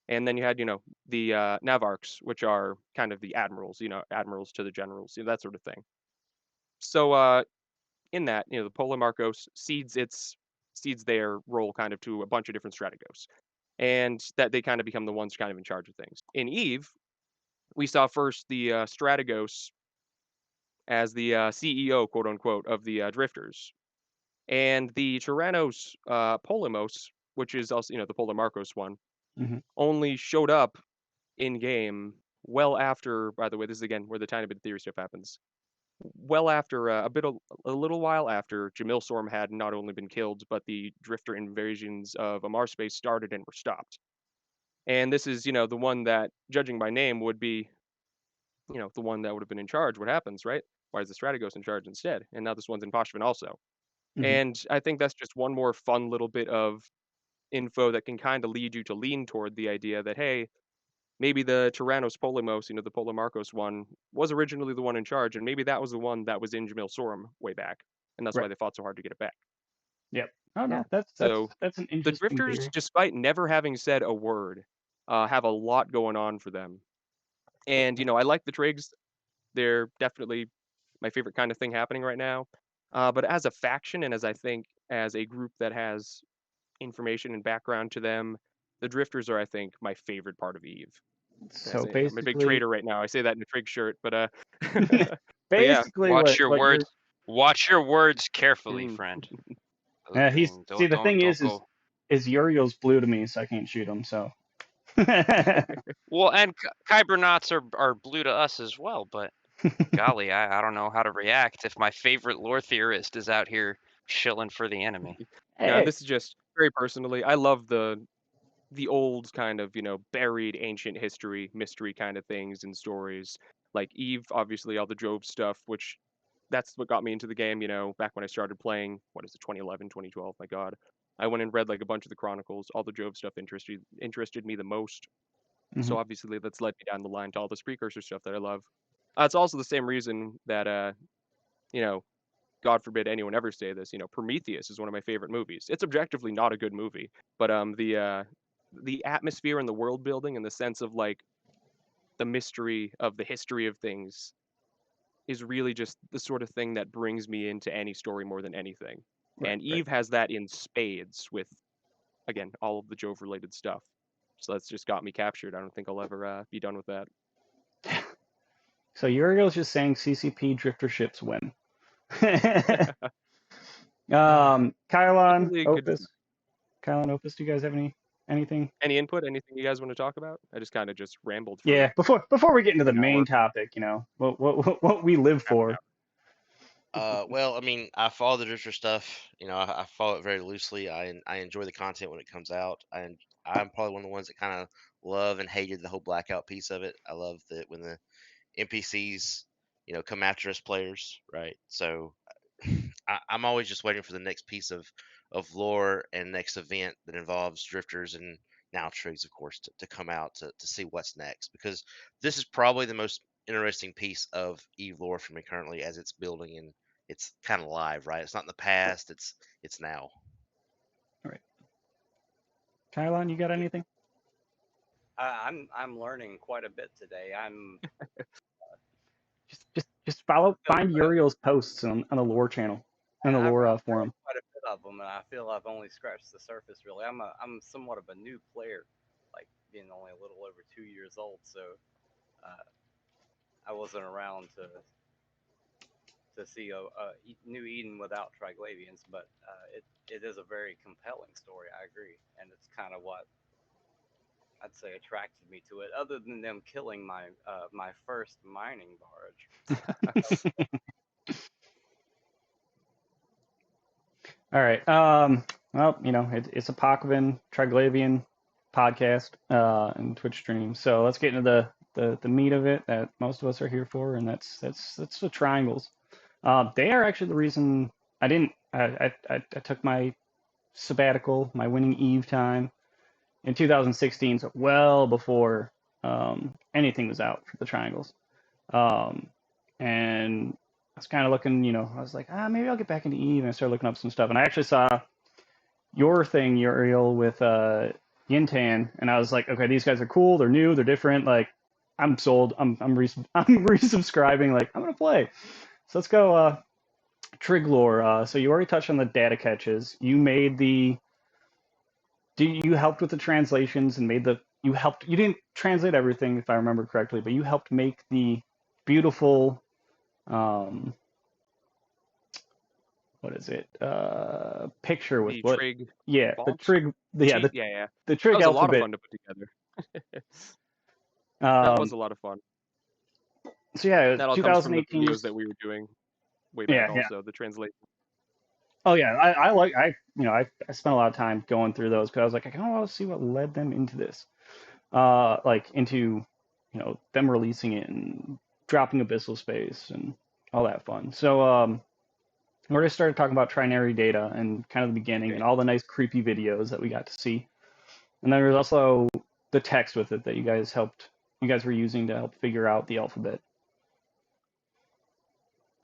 And then you had the Navarchs, which are kind of the admirals, admirals to the generals, that sort of thing. So in that, the Polemarchos cedes their role kind of to a bunch of different strategos, and that they kind of become the ones kind of in charge of things. In Eve, we saw first the Strategos as the CEO, quote unquote, of the Drifters, and the Tyrannos Polemos, which is also the Polemarchos one, Hmm. only showed up in game well after. By the way, this is again where the tiny bit of theory stuff happens. Well after a little while after Jamil Sorm had not only been killed, but the Drifter invasions of Amar space started and were stopped. And this is, the one that, judging by name, would be, the one that would have been in charge. What happens, right? Why is the Strategos in charge instead? And now this one's in Poshvin also. Hmm. And I think that's just one more fun little bit of info that can kind of lead you to lean toward the idea that, hey, maybe the Tyrannos Polemos, the Polemarchos one, was originally the one in charge, and maybe that was the one that was in Jamil Sorum way back. And that's why Right. they fought so hard to get it back. Yep. Oh Yeah. no, that's So that's an the interesting Drifters, theory. despite never having said a word, have a lot going on for them. And, I like the Trigs. They're definitely my favorite kind of thing happening right now. But as a faction and as a group that has information and background to them, the Drifters are, I think, my favorite part of Eve. So I'm a big basically, trader right now. I say that in a Trig shirt, but but yeah. basically what you're Watch your words carefully, Mm. friend. he's see the thing Don't is go. Uriel's blue to me, so I can't shoot him. So Well, and Kybernauts are blue to us as well, but golly, I don't know how to react if my favorite lore theorist is out here shilling for the enemy. Yeah, hey, this is just very personally. I love the old kind of, buried ancient history, mystery kind of things and stories. Like Eve, obviously all the Job stuff, which that's what got me into the game, back when I started playing, what is it, 2011, 2012, my God. I went and read like a bunch of the chronicles. All the Job stuff interested me the most. mhm, So obviously that's led me down the line to all this precursor stuff that I love. It's also the same reason that you know, God forbid anyone ever say this, Prometheus is one of my favorite movies. It's objectively not a good movie, but the atmosphere and the world building and the sense of like the mystery of the history of things is really just the sort of thing that brings me into any story more than anything. right, And right. Eve has that in spades with, again, all of the Jove related stuff. So that's just got me captured. I don't think I'll ever be done with that. So Uriel's just saying CCP drifter ships win. Kylon, Probably a good. Opus, Kylon, Opus. Do you guys have anything? Any input? Anything you guys want to talk about? I just kind of just rambled for Yeah, before we get into the an hour. main topic, what we live Half an for. hour. Well, I mean, I follow the Drifter stuff. I follow it very loosely. I enjoy the content when it comes out. And I'm probably one of the ones that kind of love and hated the whole blackout piece of it. I love that when the NPCs, come after us players, right? So I'm always just waiting for the next piece of lore and next event that involves drifters and now trigs, of course, to come out to see what's next, because this is probably the most interesting piece of Eve lore for me currently as it's building and it's kind of live, right? It's not in the past, it's now. All right, Kylon, you got Yeah, anything? I'm learning quite a bit today. I'm Just I follow, feel find Uriel's posts on the lore channel, on the lore I've read forum. quite a bit of them, and I feel I've only scratched the surface. Really, I'm somewhat of a new player, like being only a little over 2 years old. So uh, I wasn't around to see a New Eden without Triglavians, but it is a very compelling story. I agree, and it's kind of what I'd say attracted me to it, other than them killing my first mining barge. All right. Well, it's a Pokemon Triglavian podcast and Twitch stream. So let's get into the meat of it that most of us are here for, and that's the triangles. They are actually the reason I didn't. I took my sabbatical, my winning Eve time in 2016, so well before anything was out for the triangles. Um, and I was kind of looking, I was like, maybe I'll get back into Eve, and I started looking up some stuff, and I actually saw your thing, Uriel, with Yintan, and I was like, okay, these guys are cool, they're new, they're different, like, I'm sold, I'm resubscribing, like, I'm gonna play. So let's go Trig lore. So you already touched on the data catches. You helped with the translations and you didn't translate everything if I remember correctly, but you helped make the beautiful um, what is it? Picture with The what? trig Yeah, the font trig. Yeah, sheet. Yeah, yeah. the That trig was a lot of alphabet. fun to put together. That Um, was a lot of fun. so yeah, That all comes from the 2018. videos that we were doing way back. Yeah, yeah. Also, the translation. Oh yeah, I spent a lot of time going through those because I was like, I kind of want to see what led them into this. Like into, them releasing it and dropping Abyssal Space and all that fun. So we already started talking about trinary data and kind of the beginning Okay. and all the nice creepy videos that we got to see. And then there's also the text with it that you guys were using to help figure out the alphabet.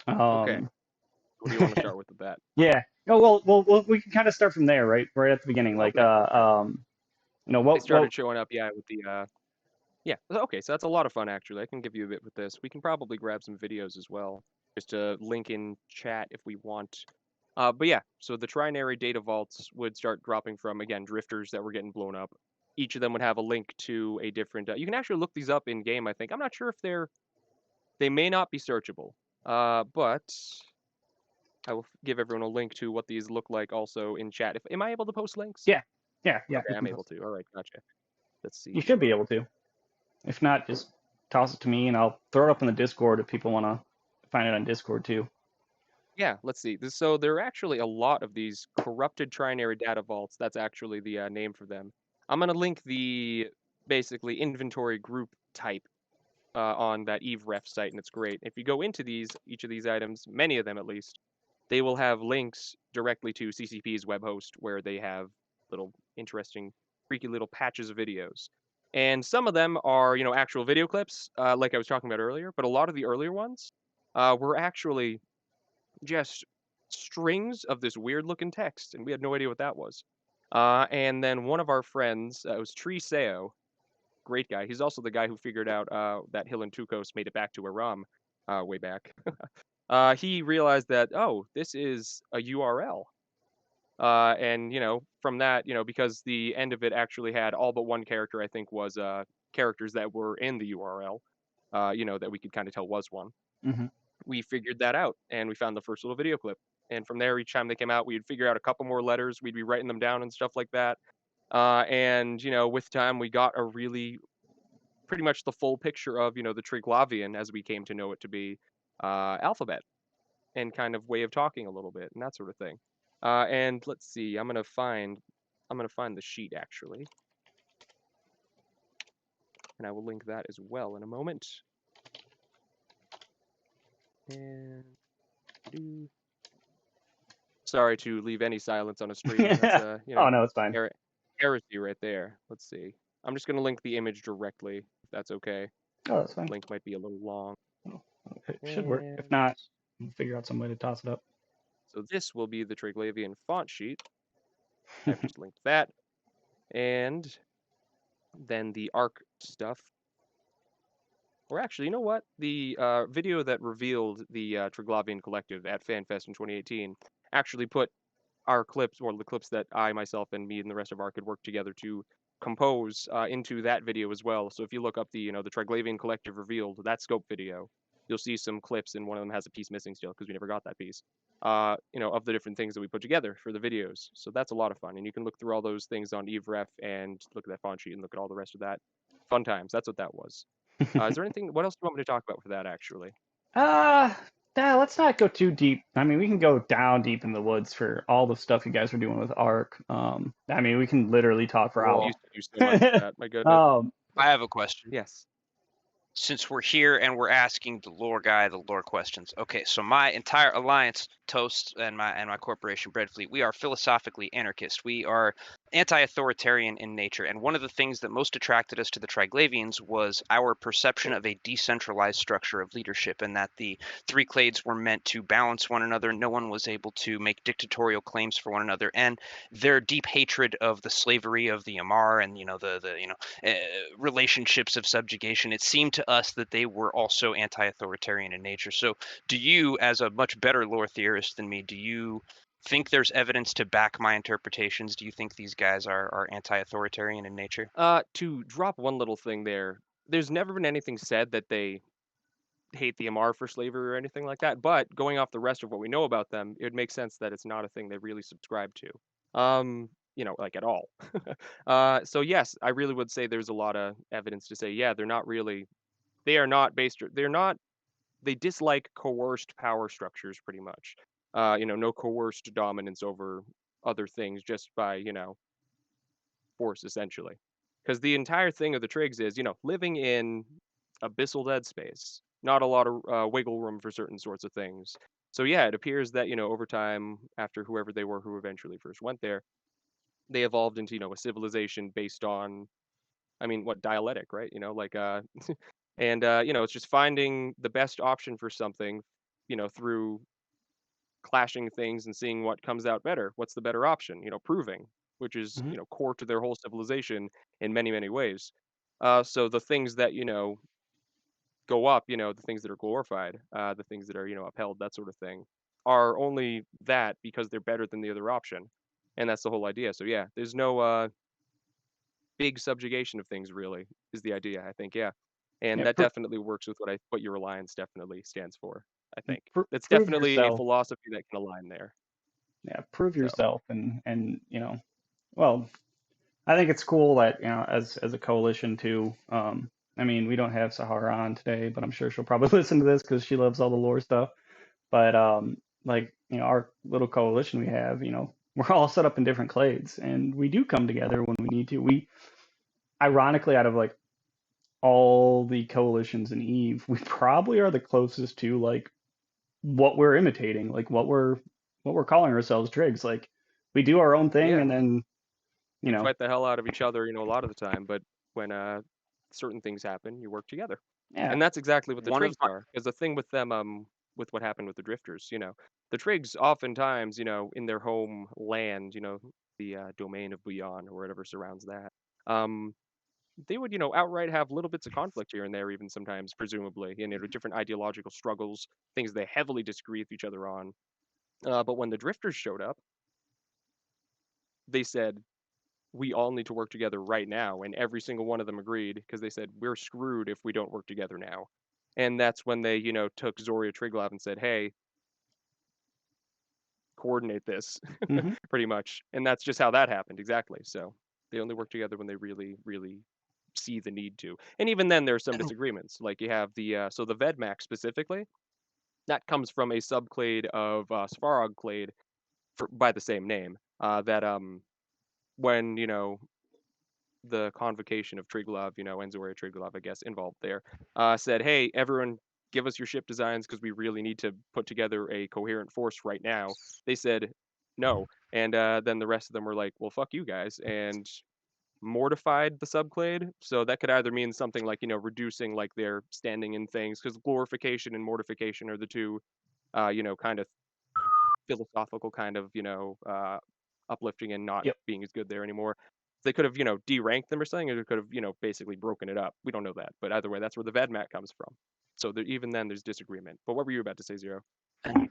Okay. Um, What do you want to start with that? Yeah. No, well, we can kind of start from there, right? Right at the beginning, like, Okay. They what started showing up, yeah, with the yeah. Okay, so that's a lot of fun actually. I can give you a bit with this. We can probably grab some videos as well, just to link in chat if we want. But yeah, so the trinary data vaults would start dropping from again drifters that were getting blown up. Each of them would have a link to a different. You can actually look these up in game. I think I'm not sure if they may not be searchable. But I will give everyone a link to what these look like also in chat. If am I able to post links? Yeah. Okay, You I'm can able to. All right, gotcha. Let's You see. should be able to. If not, just toss it to me and I'll throw it up in the Discord if people want to find it on Discord too. Yeah, let's see. So there are actually a lot of these corrupted trinary data vaults. That's actually the name for them. I'm gonna link the basically inventory group type on that evref site, and it's great. If you go into each of these items, many of them at least, they will have links directly to CCP's web host where they have little interesting, freaky little patches of videos. And some of them are, actual video clips, like I was talking about earlier. But a lot of the earlier ones were actually just strings of this weird looking text, and we had no idea what that was. And then one of our friends, it was Tree Seo, great guy. He's also the guy who figured out that Hill and Tukos made it back to Aram way back. He realized that, oh, this is a URL. And from that, because the end of it actually had all but one character, I think was characters that were in the URL, that we could kind of tell was one. Mm-hmm. We figured that out and we found the first little video clip. And from there, each time they came out, we'd figure out a couple more letters. We'd be writing them down and stuff like that. And with time, we got a really pretty much the full picture of the Triglavian as we came to know it to be alphabet and kind of way of talking a little bit and that sort of thing. And let's see, I'm gonna find the sheet actually, and I will link that as well in a moment. And sorry to leave any silence on a stream. That's Oh no, it's fine. heresy right there. Let's see. I'm just gonna link the image directly, if that's okay. Oh, that's fine. Link might be a little long. It should work. If not, we'll figure out some way to toss it up. So this will be the Triglavian font sheet. I've just linked that. And then the ARC stuff. Or actually, you know what? The video that revealed the Triglavian Collective at FanFest in 2018 actually put our clips, or the clips that I, myself, and me and the rest of ARC could work together to compose into that video as well. So if you look up the Triglavian Collective revealed, that scope video, you'll see some clips, and one of them has a piece missing still because we never got that piece. Of the different things that we put together for the videos. So that's a lot of fun, and you can look through all those things on evref and look at that font sheet and look at all the rest of that. Fun times. That's what that was. Is there anything? What else do you want me to talk about for that? Actually, Let's not go too deep. I mean, we can go down deep in the woods for all the stuff you guys were doing with ARC. I mean, we can literally talk for I hours. used to do so much of that. My goodness. I have a question. Yes. Since we're here and we're asking the lore guy the lore questions. Okay, so my entire alliance, Toast, and my corporation, Breadfleet, we are philosophically anarchist. We are anti-authoritarian in nature, and one of the things that most attracted us to the Triglavians was our perception of a decentralized structure of leadership, and that the three clades were meant to balance one another. No one was able to make dictatorial claims for one another, and their deep hatred of the slavery of the Amar and relationships of subjugation. It seemed to us that they were also anti-authoritarian in nature. So do you, as a much better lore theorist than me, do you think there's evidence to back my interpretations? Do you think these guys are anti-authoritarian in nature? To drop one little thing there, there's never been anything said that they hate the Amar for slavery or anything like that. But going off the rest of what we know about them, it would make sense that it's not a thing they really subscribe to. Like at all. So yes, I really would say there's a lot of evidence to say, yeah, they are not based, they dislike coerced power structures pretty much. No coerced dominance over other things just by, force essentially. Because the entire thing of the Trigs is, living in abyssal dead space, not a lot of wiggle room for certain sorts of things. So yeah, it appears that, over time, after whoever they were who eventually first went there, they evolved into, a civilization based on, I mean, what, dialectic, right? And it's just finding the best option for something, through clashing things and seeing what comes out better. What's the better option? Proving, which is Hmm. core to their whole civilization in many many ways. So the things that go up, the things that are glorified, the things that are upheld, that sort of thing, are only that because they're better than the other option, and that's the whole idea. So yeah, there's no big subjugation of things really is the idea, I think, yeah. And Yeah, that definitely works with what your alliance definitely stands for, I think. It's prove definitely a yourself. philosophy that can align there. Yeah, prove So yourself, and well, I think it's cool that as a coalition too. I mean, we don't have Sahara on today, but I'm sure she'll probably listen to this because she loves all the lore stuff. But like our little coalition we have, we're all set up in different clades, and we do come together when we need to. We ironically, out of like all the coalitions in Eve, we probably are the closest to like what we're imitating, like what we're calling ourselves Trigs. Like we do our own thing, yeah, and then you you know, fight the hell out of each other, a lot of the time, but when certain things happen, you work together. yeah. And that's exactly what the One of Trigs my are. Because the thing with them, with what happened with the Drifters, the Trigs oftentimes, in their home land, the domain of Beyond or whatever surrounds that, um, they would, outright have little bits of conflict here and there, even sometimes, presumably, different ideological struggles, things they heavily disagree with each other on. But when the Drifters showed up, they said, we all need to work together right now. And every single one of them agreed because they said, we're screwed if we don't work together now. And that's when they, took Zoria Triglav and said, hey, coordinate this, Hmm. pretty much. And that's just how that happened, exactly. So they only work together when they really, really see the need to. And even then, there are some disagreements. Like you have so the Vedmak specifically, that comes from a subclade of Svarog clade by the same name. That when the convocation of Triglav, Enzoria Triglav, I guess, involved there, said, hey, everyone, give us your ship designs because we really need to put together a coherent force right now. They said no. And then the rest of them were like, well, fuck you guys. And mortified the subclade. So that could either mean something like, reducing like their standing in things because glorification and mortification are the two, kind of philosophical kind of, uplifting and not Yep. being as good there anymore. They could have, deranked them or something, or they could have, basically broken it up. We don't know that, but either way, that's where the Vedmat comes from. So there, even then, there's disagreement. But what were you about to say, Zero? And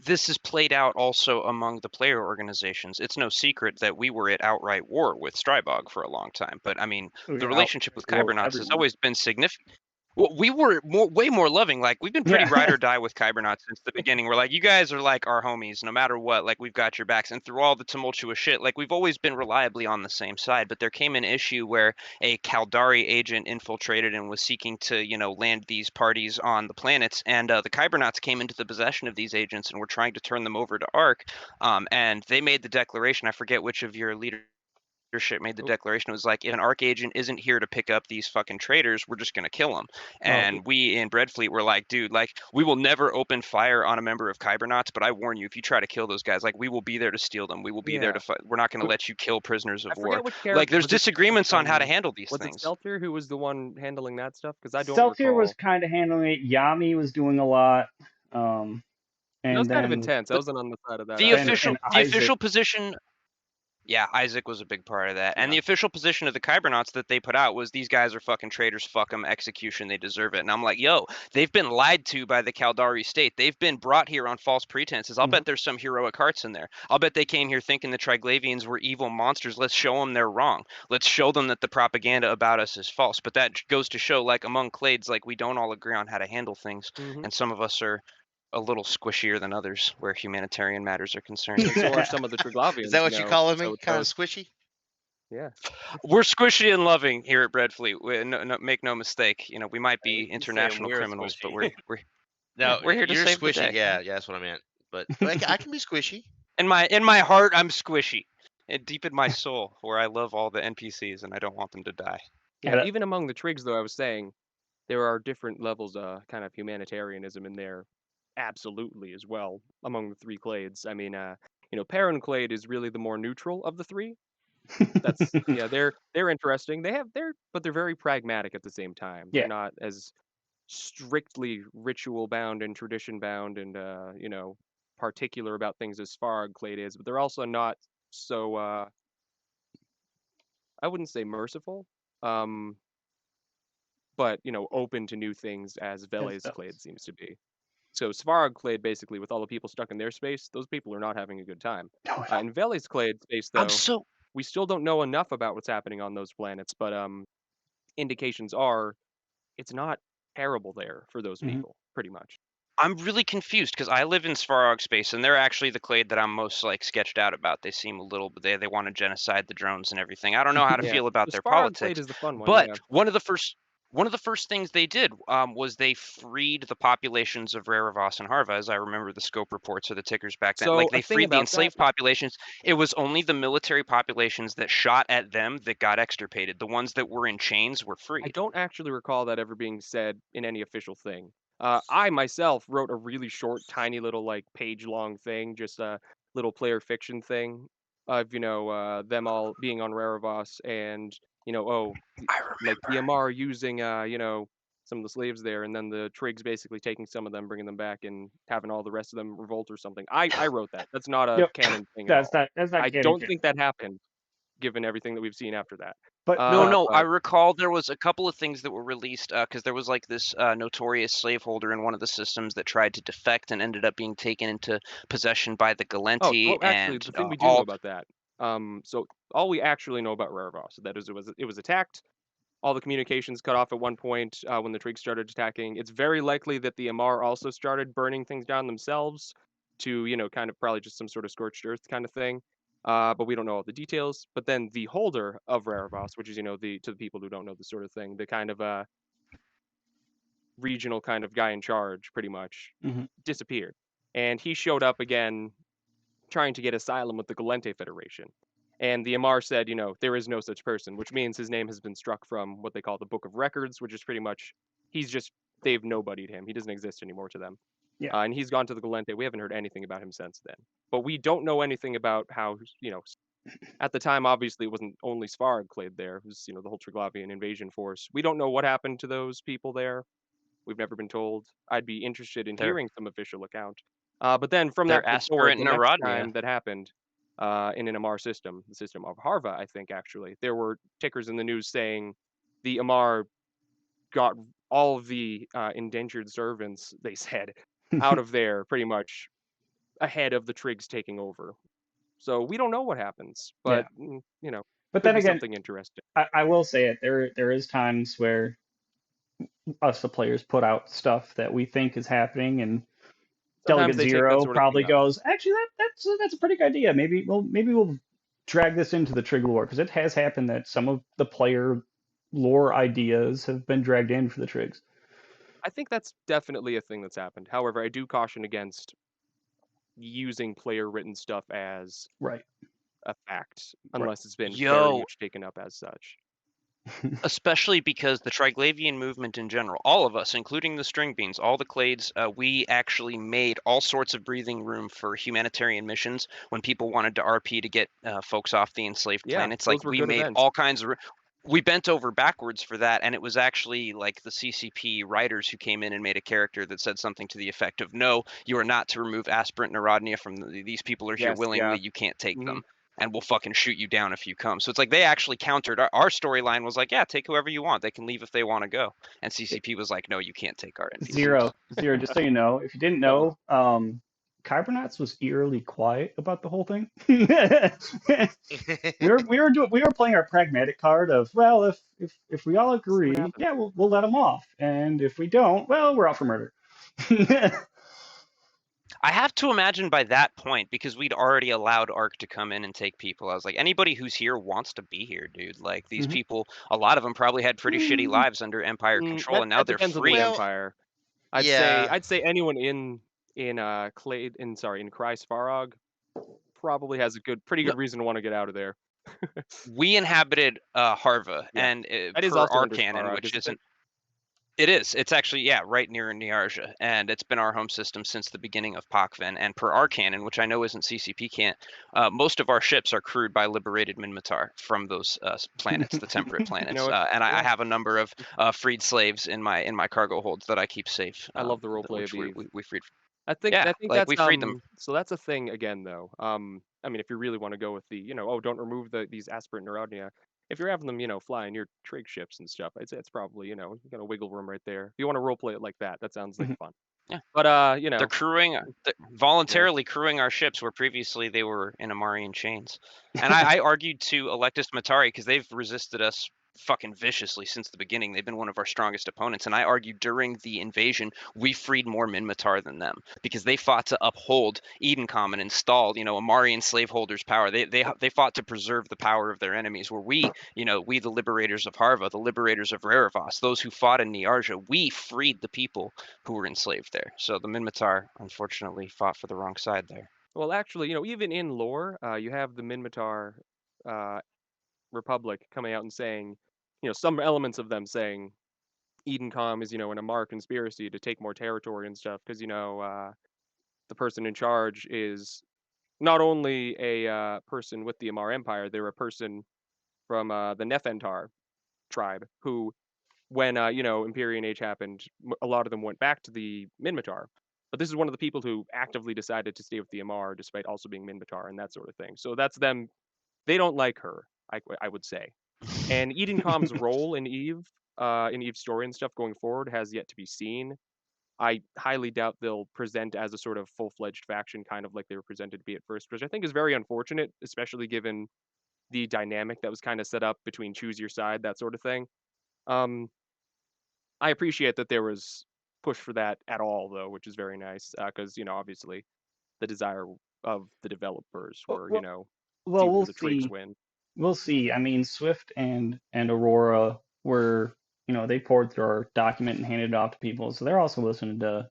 this is played out also among the player organizations. It's no secret that we were at outright war with Strybog for a long time. But I mean, the We out relationship with war with Kybernauts has everyone. always been significant. Well, we were way more loving. Like we've been pretty Yeah. ride or die with Kybernauts since the beginning. We're like, you guys are like our homies, no matter what. Like we've got your backs, and through all the tumultuous shit, like we've always been reliably on the same side. But there came an issue where a Kaldari agent infiltrated and was seeking to, land these parties on the planets, and the Kybernauts came into the possession of these agents and were trying to turn them over to Ark. And they made the declaration. I forget which of your leaders made the Oh, declaration. It was like, if an arc agent isn't here to pick up these fucking traitors, we're just gonna kill them. Oh, And we in Breadfleet were like, dude, like we will never open fire on a member of Kybernauts, but I warn you, if you try to kill those guys, like we will be there to steal them. We will be there yeah. to fight. We're not gonna let you kill prisoners I of war. forget which Like character there's was it. disagreements on how to handle these Was it things. Stelter who was the one handling that stuff? Because I don't Celtier was recall. kind of handling it. Yami was doing a lot. That was And kind of then intense. I The, wasn't on the side of that the then aspect. official and the Isaac. official position. Yeah, Isaac was a big part of that. And Yeah. the official position of the Kybernauts that they put out was these guys are fucking traitors, fuck them, execution, they deserve it. And I'm like, yo, they've been lied to by the Kaldari state. They've been brought here on false pretenses. I'll Hmm. bet there's some heroic hearts in there. I'll bet they came here thinking the Triglavians were evil monsters. Let's show them they're wrong. Let's show them that the propaganda about us is false. But that goes to show, like, among clades, like, we don't all agree on how to handle things. Hmm. And some of us are a little squishier than others where humanitarian matters are concerned. And so are some of the Is that Triglavians, what you calling So me? it's Kind of both. squishy? Yeah. We're squishy and loving here at Breadfleet. Make no mistake. We might Hey, be we keep saying international we're criminals, but squishy. yeah, No, we're here to you're save the squishy. day. Yeah, that's what I meant. But I can be squishy. In my heart, I'm squishy, and deep in my soul, where I love all the NPCs and I don't want them to die. Yeah. Yeah. Even among the Trigs, though, I was saying there are different levels of kind of humanitarianism in there, absolutely as well among the three clades. I mean, Perrin clade is really the more neutral of the three. That's yeah, they're interesting. But they're very pragmatic at the same time. They're Yeah. not as strictly ritual bound and tradition bound and particular about things as Svarog Clade is, but they're also not so I wouldn't say merciful, um, but open to new things as As Vele's Clade Veles. seems to be. So Svarog Clade, basically, with all the people stuck in their space, those people are not having a good time. No, In Vele's Clade space, I'm though, so we still don't know enough about what's happening on those planets, but indications are it's not terrible there for those Mhm. people, pretty much. I'm really confused because I live in Svarog space, and they're actually the clade that I'm most like sketched out about. They seem a little, they want to genocide the drones and everything. I don't know how to Yeah, feel about the their Svarog Clade politics, is the fun one, but yeah. one of the first things they did was they freed the populations of Rarivas and Harva, as I remember the scope reports or the tickers back then. So Like a they thing freed the about that, enslaved populations. It was only the military populations that shot at them that got extirpated. The ones that were in chains were I freed. don't actually recall that ever being said in any official thing. I myself wrote a really short, tiny little like page-long thing, just a little player fiction thing of them all being on Rarivas and I like the remember. Amar using some of the slaves there, and then the Trigs basically taking some of them, bringing them back, and having all the rest of them revolt or something. I wrote that. That's not a Yep. canon thing at That's all. not I canon. don't think that happened, given everything that we've seen after that. But No, but no, I But recall there was a couple of things that were released because there was like this notorious slaveholder in one of the systems that tried to defect and ended up being taken into possession by the oh, Galenti well, actually, and the thing we do know all. about that, so all we actually know about Rarivas, that is, it was attacked. All the communications cut off at one point when the Trigs started attacking. It's very likely that the Amar also started burning things down themselves to, kind of probably just some sort of scorched earth kind of thing. But we don't know all the details. But then the holder of Rarivas, which is, the to the people who don't know this sort of thing, the kind of regional kind of guy in charge, pretty much, Mhm. disappeared. And he showed up again trying to get asylum with the Galente Federation. And the Amar said, there is no such person, which means his name has been struck from what they call the Book of Records, which is pretty much, he's just, they've nobodied him. He doesn't exist anymore to them. Yeah. And he's gone to the Galente. We haven't heard anything about him since then. But we don't know anything about how, at the time, obviously, it wasn't only Svarog Clade there. It was, the whole Triglavian invasion force. We don't know what happened to those people there. We've never been told. I'd be interested in Their hearing some official account. But then from their that point forward, aspirant the next Narodnia. time that happened in an Amar system, the system of Harva, I think actually, there were tickers in the news saying the Amar got all of the indentured servants, they said, out of there pretty much ahead of the Trigs taking over. So we don't know what happens, but Yeah. But could then be again, something interesting. I will say it. There is times where us the players put out stuff that we think is happening, and Sometimes Delegate they take that Zero sort of thing probably up. goes, actually that's a pretty good idea. Maybe we'll drag this into the Trig lore, because it has happened that some of the player lore ideas have been dragged in for the Trigs. I think that's definitely a thing that's happened. However, I do caution against using player written stuff as Right. a fact Right. unless it's been very Yo, much taken up as such. especially because the Triglavian movement in general, all of us, including the string beans, all the clades, we actually made all sorts of breathing room for humanitarian missions when people wanted to RP to get folks off the enslaved Yeah, planets. Like those were we good made events. all kinds of. We bent over backwards for that, and it was actually like the CCP writers who came in and made a character that said something to the effect of, "No, you are not to remove aspirant Narodnia from these people are here Yes, yeah. willingly. You can't take Hmm. them." And we'll fucking shoot you down if you come. So it's like they actually countered our storyline was like, yeah, take whoever you want. They can leave if they want to go. And CCP was like, no, you can't take our NPCs. Zero. Just so you know, if you didn't No. know, Cybernauts was eerily quiet about the whole thing. We were playing our pragmatic card of, well, if we all See what agree, happens. yeah, we'll let them off, and if we don't, well, we're out for murder. I have to imagine by that point, because we'd already allowed ARC to come in and take people, I was like, anybody who's here wants to be here, dude. Like these Mhm. people, a lot of them probably had pretty shitty lives under Empire control, That and now that they're depends on the free. Well, empire. I'd say yeah. I'd say anyone in Clade in Kreis Farog probably has a pretty good reason to want to get out of there. We inhabited Harva, Yeah. and That is per also our under canon, Svarog, which isn't it? isn't. It is. It's actually, yeah, right near Niarja, and it's been our home system since the beginning of Pakvan. And per our canon, which I know isn't CCP can't, most of our ships are crewed by liberated Minmatar from those planets, the temperate planets. It's And I yeah. have a number of freed slaves in my cargo holds that I keep safe, I love the role play of which Eve. we freed. Yeah, I think like that's we freed them. so that's a thing again though. I mean, if you really want to go with the, oh, don't remove these aspirant neuronia. If you're having them, fly in your trig ships and stuff, I'd say it's probably, you got a wiggle room right there. If you want to role play it like that, that sounds like Mhm. fun. Yeah. But They're crewing, yeah. voluntarily crewing our ships where previously they were in Amarian chains. And I argued to Electus Matari because they've resisted us fucking viciously since the beginning. They've been one of our strongest opponents. And I argued during the invasion, we freed more Minmatar than them because they fought to uphold Edencom and install, Amarian slaveholders' power. They fought to preserve the power of their enemies. Where we, we the liberators of Harva, the liberators of Rarivas, those who fought in Niarja, we freed the people who were enslaved there. So the Minmatar, unfortunately, fought for the wrong side there. Well, actually, even in lore, you have the Minmatar uh, Republic coming out and saying, some elements of them saying Edencom is, an Amar conspiracy to take more territory and stuff, because, the person in charge is not only a person with the Amar Empire, they're a person from the Nephentar tribe who, when, Empyrean Age happened, a lot of them went back to the Minmatar. But this is one of the people who actively decided to stay with the Amar despite also being Minmatar and that sort of thing. So that's them. They don't like her, I would say. And Edencom's role in Eve's story and stuff going forward has yet to be seen. I highly doubt they'll present as a sort of full-fledged faction, kind of like they were presented to be at first, which I think is very unfortunate, especially given the dynamic that was kind of set up between choose your side, that sort of thing. Um, I appreciate that there was push for that at all, though, which is very nice, because obviously the desire of the developers Well, were, well, see well, more we'll of the Trigs see. win. We'll see. I mean, Swift and Aurora were, they poured through our document and handed it off to people, so they're also listening to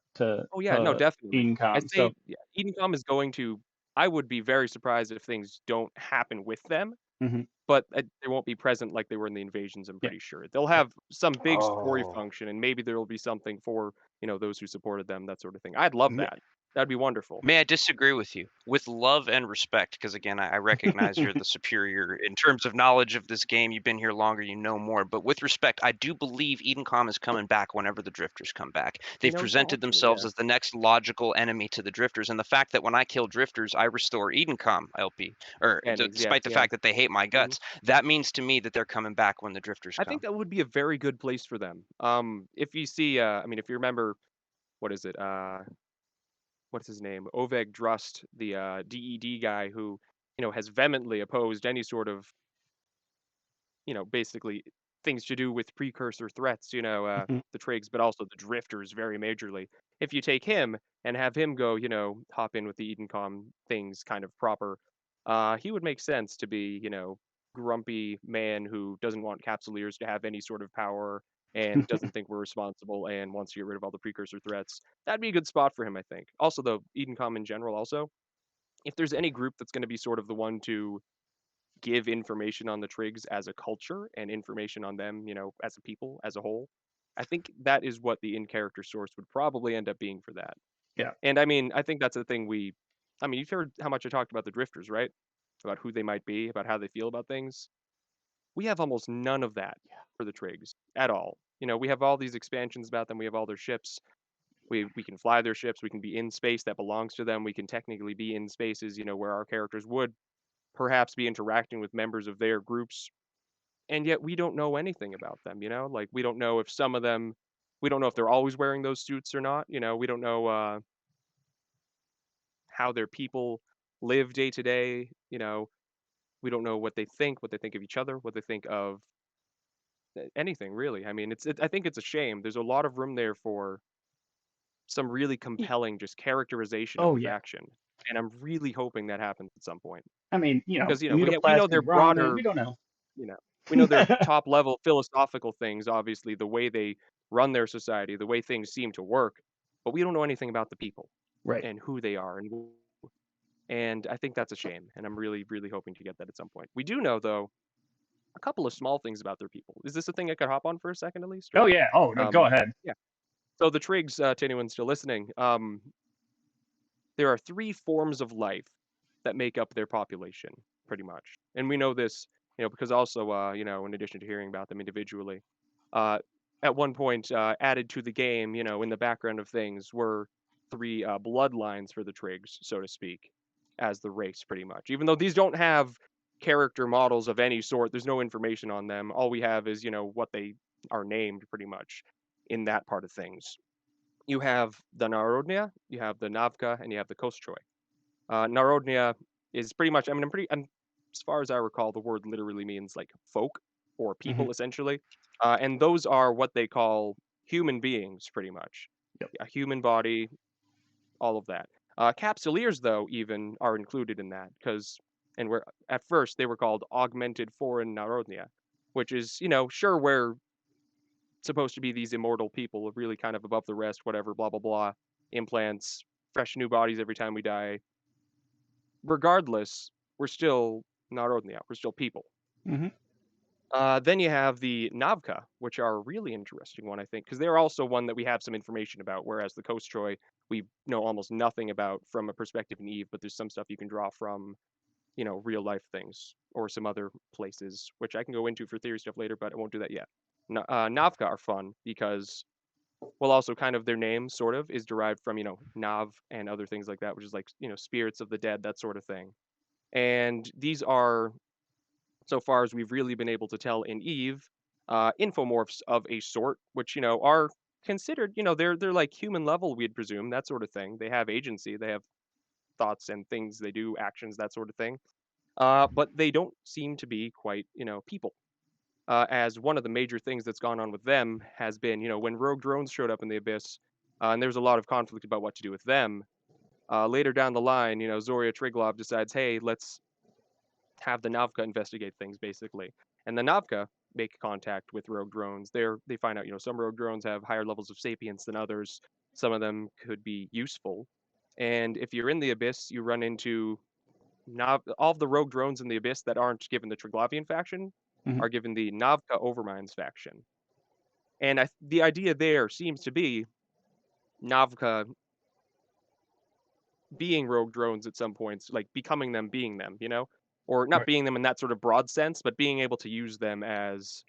Oh yeah, no, definitely. I Edencom. say, So, yeah, Edencom is going to. I would be very surprised if things don't happen with them, mhm, but they won't be present like they were in the invasions. I'm yeah, pretty sure they'll yeah. have some big story Oh, function, and maybe there will be something for those who supported them, that sort of thing. I'd love Yeah. that. That'd be wonderful. May I disagree with you with love and respect? Because again, I recognize you're the superior in terms of knowledge of this game. You've been here longer, you know more. But with respect, I do believe Edencom is coming back whenever the Drifters come back. They've presented Hopefully, themselves yeah, as the next logical enemy to the Drifters, and the fact that when I kill Drifters, I restore Edencom LP, or endings, yes, despite the yeah. fact that they hate my Mhm. guts, that means to me that they're coming back when the Drifters I think come. that would be a very good place for them. If you see, I mean, if you remember, what is it? What's his name? Oveg Drust, the DED guy who, has vehemently opposed any sort of, basically things to do with precursor threats, Mhm. the Trigs, but also the Drifters very majorly. If you take him and have him go, hop in with the Edencom things kind of proper, he would make sense to be, grumpy man who doesn't want Capsuleers to have any sort of power and doesn't think we're responsible and wants to get rid of all the precursor threats. That'd be a good spot for him, I think. Also, though, Edencom in general, also, if there's any group that's going to be sort of the one to give information on the Trigs as a culture and information on them, as a people, as a whole. I think that is what the in-character source would probably end up being for that. Yeah. And I mean, I think that's the thing you've heard how much I talked about the Drifters, right? About who they might be, about how they feel about things. We have almost none of that for the Trigs at all. We have all these expansions about them. We have all their ships. We can fly their ships. We can be in space that belongs to them. We can technically be in spaces, where our characters would perhaps be interacting with members of their groups, and yet we don't know anything about them, like we don't know if some of them, we don't know if they're always wearing those suits or not, we don't know how their people live day to day, we don't know what they think of each other, what they think of anything really. I mean, I think it's a shame. There's a lot of room there for some really Y- compelling just characterization of Oh the yeah. faction, and I'm really hoping that happens at some point, I mean, because we know mutaplastic their ramen. broader, We don't know. you know, we know their top level philosophical things, obviously, the way they run their society, the way things seem to work, but we don't know anything about the people Right. and who they are, and I think that's a shame, and I'm really, really hoping to get that at some point. We do know, though, a couple of small things about their people. Is this a thing I could hop on for a second at least, Oh or yeah. Oh no. Go ahead. yeah. So the Trigs, to anyone still listening, there are three forms of life that make up their population, pretty much. And we know this, because also, in addition to hearing about them individually, at one point added to the game, in the background of things, were three bloodlines for the Trigs, so to speak, as the race, pretty much. Even though these don't have character models of any sort, there's no information on them. All we have is, what they are named, pretty much, in that part of things. You have the Narodnia, you have the Navka, and you have the Kostroi. Narodnia is pretty much, as far as I recall, the word literally means like folk or Hmm. people, essentially. And those are what they call human beings, pretty much. Yep. A human body, all of that. Capsuleers, though, even are included in that and where at first they were called augmented foreign Narodnia, which is, sure, we're supposed to be these immortal people, really kind of above the rest, whatever, blah, blah, blah, implants, fresh new bodies every time we die. Regardless, we're still Narodnia, we're still people. Hmm. Then you have the Navka, which are a really interesting one, I think, because they're also one that we have some information about, whereas the Kostroi we know almost nothing about from a perspective in Eve, but there's some stuff you can draw from, real life things or some other places, which I can go into for theory stuff later, but I won't do that yet. Navka are fun because, well, also kind of their name sort of is derived from, Nav and other things like that, which is like, spirits of the dead, that sort of thing. And these are, so far as we've really been able to tell in Eve, infomorphs of a sort, which, are considered, they're like human level, we'd presume, that sort of thing. They have agency, they have thoughts and things they do, actions, that sort of thing. But they don't seem to be quite, people. As one of the major things that's gone on with them has been, when rogue drones showed up in the abyss, and there was a lot of conflict about what to do with them. Later down the line, Zoria Triglov decides, hey, let's have the Navka investigate things, basically. And the Navka make contact with rogue drones. They find out, some rogue drones have higher levels of sapience than others. Some of them could be useful. And if you're in the abyss, you run into all of the rogue drones in the abyss that aren't given the Triglavian faction Hmm. are given the Navka Overminds faction. And the idea there seems to be Navka being rogue drones at some points, like becoming them, being them, or not Right. being them in that sort of broad sense, but being able to use them as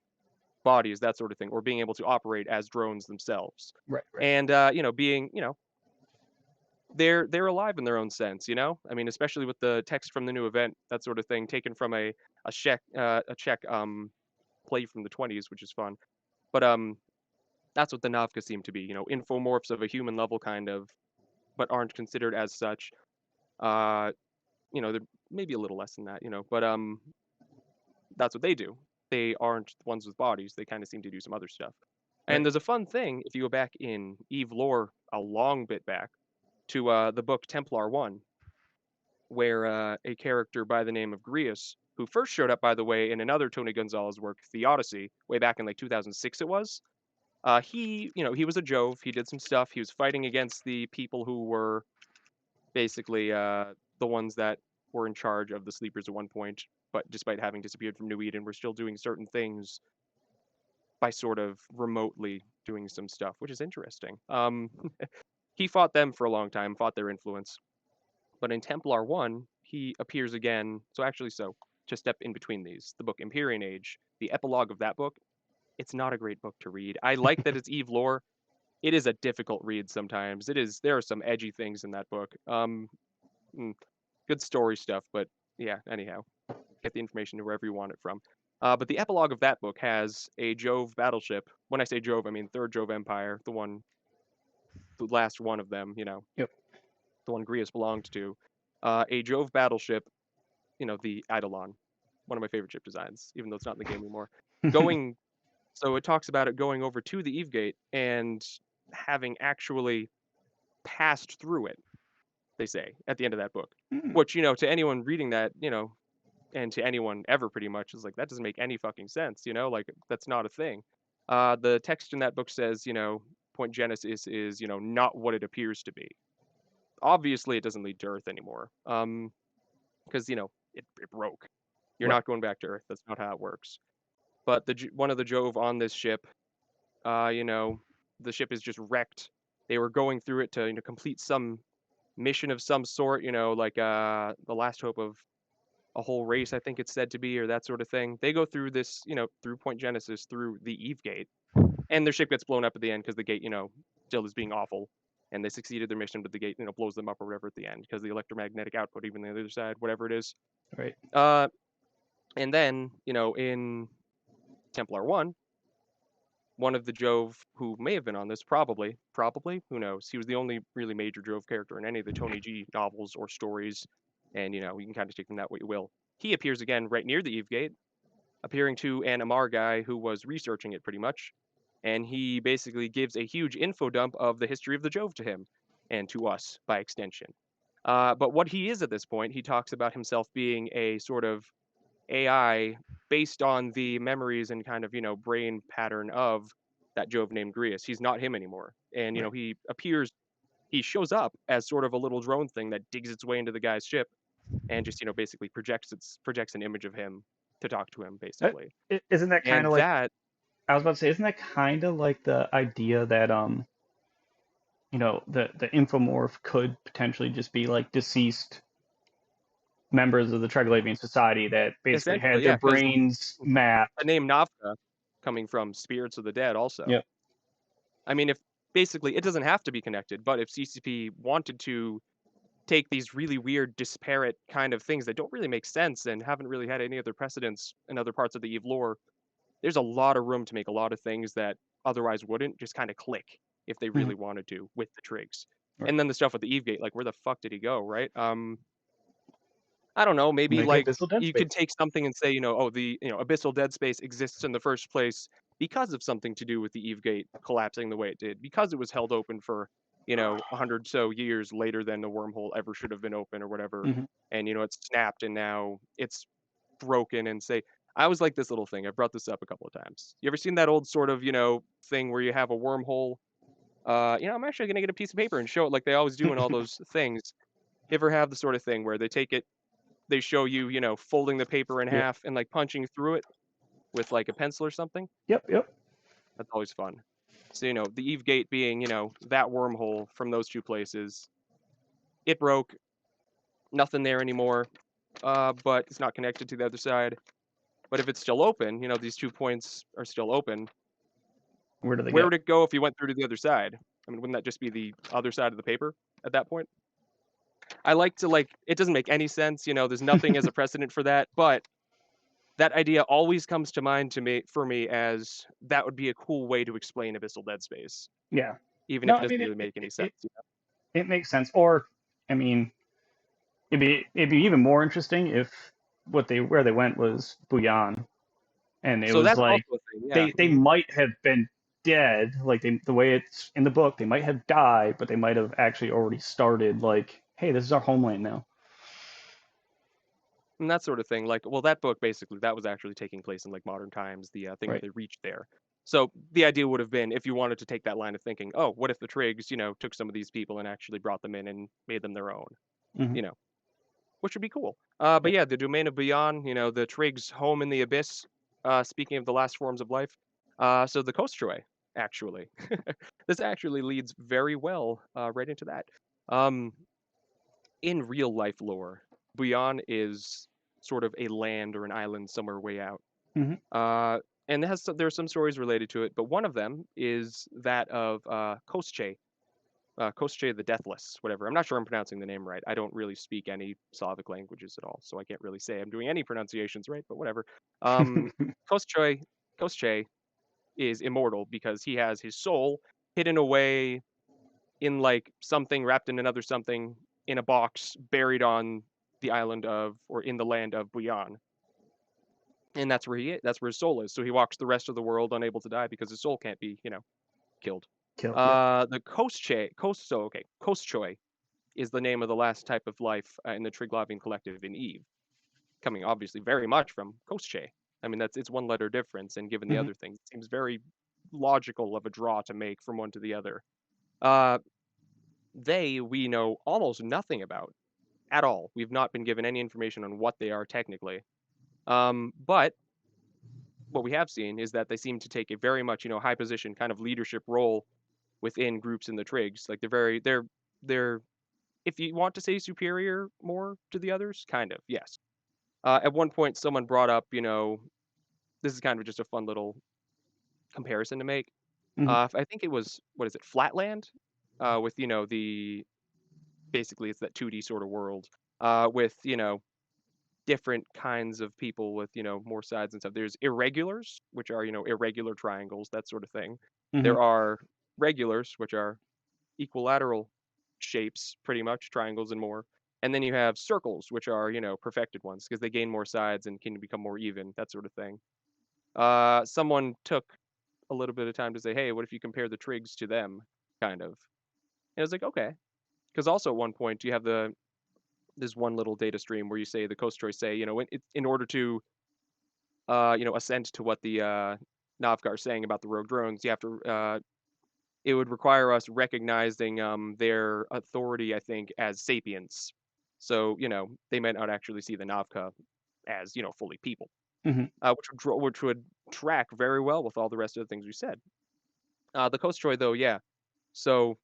bodies, that sort of thing, or being able to operate as drones themselves. Right. Right. And being, they're alive in their own sense, I mean, especially with the text from the new event, that sort of thing, taken from a Czech play from the 20s, which is fun. But that's what the Navka seem to be, infomorphs of a human level, kind of, but aren't considered as such. Uh, they're maybe a little less than that, but that's what they do. They aren't the ones with bodies. They kind of seem to do some other stuff. And Right. there's a fun thing if you go back in Eve lore a long bit back to the book Templar 1, where a character by the name of Grius, who first showed up, by the way, in another Tony Gonzalez work, The Odyssey, way back in like 2006 it was. He was a Jove. He did some stuff. He was fighting against the people who were basically the ones that were in charge of the Sleepers at one point, but despite having disappeared from New Eden, we're still doing certain things by sort of remotely doing some stuff, which is interesting. He fought them for a long time, fought their influence, but in Templar 1, he appears again. So to step in between these, the book Empyrean Age, the epilogue of that book, it's not a great book to read. I like that it's Eve lore. It is a difficult read sometimes. There are some edgy things in that book. Mm, Good story stuff, but yeah, anyhow, get the information to wherever you want it from. But the epilogue of that book has a Jove battleship. When I say Jove, I mean Third Jove Empire, the last one of them, Yep. the one Grius belonged to. A Jove battleship, the Eidolon, one of my favorite ship designs, even though it's not in the game anymore. Going, so it talks about it going over to the Eve Gate and having actually passed through it, they say, at the end of that book. Mm. Which, to anyone reading that, and to anyone ever pretty much is like, that doesn't make any fucking sense, like that's not a thing. The text in that book says, Point Genesis is, not what it appears to be. Obviously, it doesn't lead to Earth anymore. Because, it broke. You're Right. not going back to Earth. That's not how it works. But one of the Jove on this ship, the ship is just wrecked. They were going through it to, complete some mission of some sort, like the last hope of a whole race, I think it's said to be, or that sort of thing. They go through this, through Point Genesis, through the Eve Gate, and their ship gets blown up at the end because the gate, still is being awful and they succeeded their mission, but the gate, blows them up or whatever at the end because the electromagnetic output, even on the other side, whatever it is. Right. And then, in Templar 1, one of the Jove who may have been on this, probably, who knows? He was the only really major Jove character in any of the Tony G novels or stories, and, you can kind of take from that what you will. He appears again right near the Eve Gate, appearing to an Amar guy who was researching it pretty much, and he basically gives a huge info dump of the history of the Jove to him, and to us, by extension. But what he is at this point, he talks about himself being a sort of AI based on the memories and kind of, brain pattern of that Jove named Grius. He's not him anymore. And, Right. he shows up as sort of a little drone thing that digs its way into the guy's ship and just, basically projects an image of him to talk to him, That, basically. isn't that kind And of like, that, I was about to say, isn't that kind of like the idea that the infomorph could potentially just be like deceased members of the Triglavian society that basically had essentially, their yeah, because brains the mapped. name Navka coming from spirits of the dead also. Yep. I mean, if basically it doesn't have to be connected, but if CCP wanted to take these really weird, disparate kind of things that don't really make sense and haven't really had any other precedents in other parts of the Eve lore, there's a lot of room to make a lot of things that otherwise wouldn't just kind of click if they Mhm. really wanted to with the trigs. Right. And then the stuff with the Eve Gate, like where the fuck did he go, right? I don't know, maybe Maybe like Abyssal Dead you Space. could take something and say, oh, the abyssal dead space exists in the first place because of something to do with the Eve Gate collapsing the way it did, because it was held open for 100 so years later than the wormhole ever should have been open or whatever, Mhm. and it's snapped and now it's broken. And say, I always like this little thing. I've brought this up a couple of times. You ever seen that old sort of thing where you have a wormhole? I'm actually gonna get a piece of paper and show it like they always do in all those things. You ever have the sort of thing where they show you, folding the paper in Yep. half and like punching through it with like a pencil or something? Yep. Yep. That's always fun. So, the Eve Gate being, that wormhole from those two places, it broke, nothing there anymore, but it's not connected to the other side. But if it's still open, these 2 points are still open. Where do they Where go? would it go if you went through to the other side? I mean, wouldn't that just be the other side of the paper at that point? I like to it doesn't make any sense, there's nothing as a precedent for that, but that idea always comes to mind for me as that would be a cool way to explain Abyssal Dead Space, Yeah. even No, if it I doesn't mean really make any sense. it makes sense. Or, I mean, it'd be even more interesting if where they went was Bouillon, and it So was that's like also a thing, yeah. they might have been dead, like the way it's in the book, they might have died, but they might have actually already started like, hey, this is our homeland now. And that sort of thing. Like, well, that book basically that was actually taking place in like modern times. The thing where Right. they reached there. So the idea would have been if you wanted to take that line of thinking, oh, what if the Trigs, took some of these people and actually brought them in and made them their own, Hmm. which would be cool. But Yep. yeah, the domain of Beyond, the Trigs' home in the abyss. Speaking of the last forms of life, so the Kostroi, actually, this actually leads very well right into that. Um, in real life lore, Beyond is sort of a land or an island somewhere way out. Hmm. Uh, and there's some stories related to it, but one of them is that of Kosche the Deathless, whatever. I'm not sure I'm pronouncing the name right. I don't really speak any Slavic languages at all, so I can't really say I'm doing any pronunciations right, but whatever. Kosche, Kosche is immortal because he has his soul hidden away in like something wrapped in another something in a box buried on the island of or in the land of Buyan. And that's where his soul is. So he walks the rest of the world unable to die because his soul can't be, killed. Killed. Yeah. The Kostchoi is the name of the last type of life in the Triglavian collective in Eve, coming obviously very much from Kostche. I mean, it's one letter difference, and given the Hmm. other things, it seems very logical of a draw to make from one to the other. Uh, we know almost nothing about at all. We've not been given any information on what they are technically. But what we have seen is that they seem to take a very much, high position kind of leadership role within groups in the Trigs. Like they're if you want to say superior more to the others, kind of, yes. At one point someone brought up, this is kind of just a fun little comparison to make. Hmm. I think it was what is it, Flatland? with the basically it's that 2D sort of world, with different kinds of people with more sides and stuff. There's irregulars, which are irregular triangles, that sort of thing. Hmm. There are regulars, which are equilateral shapes, pretty much triangles and more. And then you have circles, which are perfected ones because they gain more sides and can become more even, that sort of thing. Someone took a little bit of time to say, hey, what if you compare the trigs to them, kind of. And I was like, okay, because also at one point you have this one little data stream where you say the Kostroi say, in order to ascend to what the Navgar is saying about the rogue drones, you have to it would require us recognizing their authority, I think, as sapiens. So they might not actually see the Navka as fully people, Hmm. which would track very well with all the rest of the things we said. The Kostroi, though, yeah. So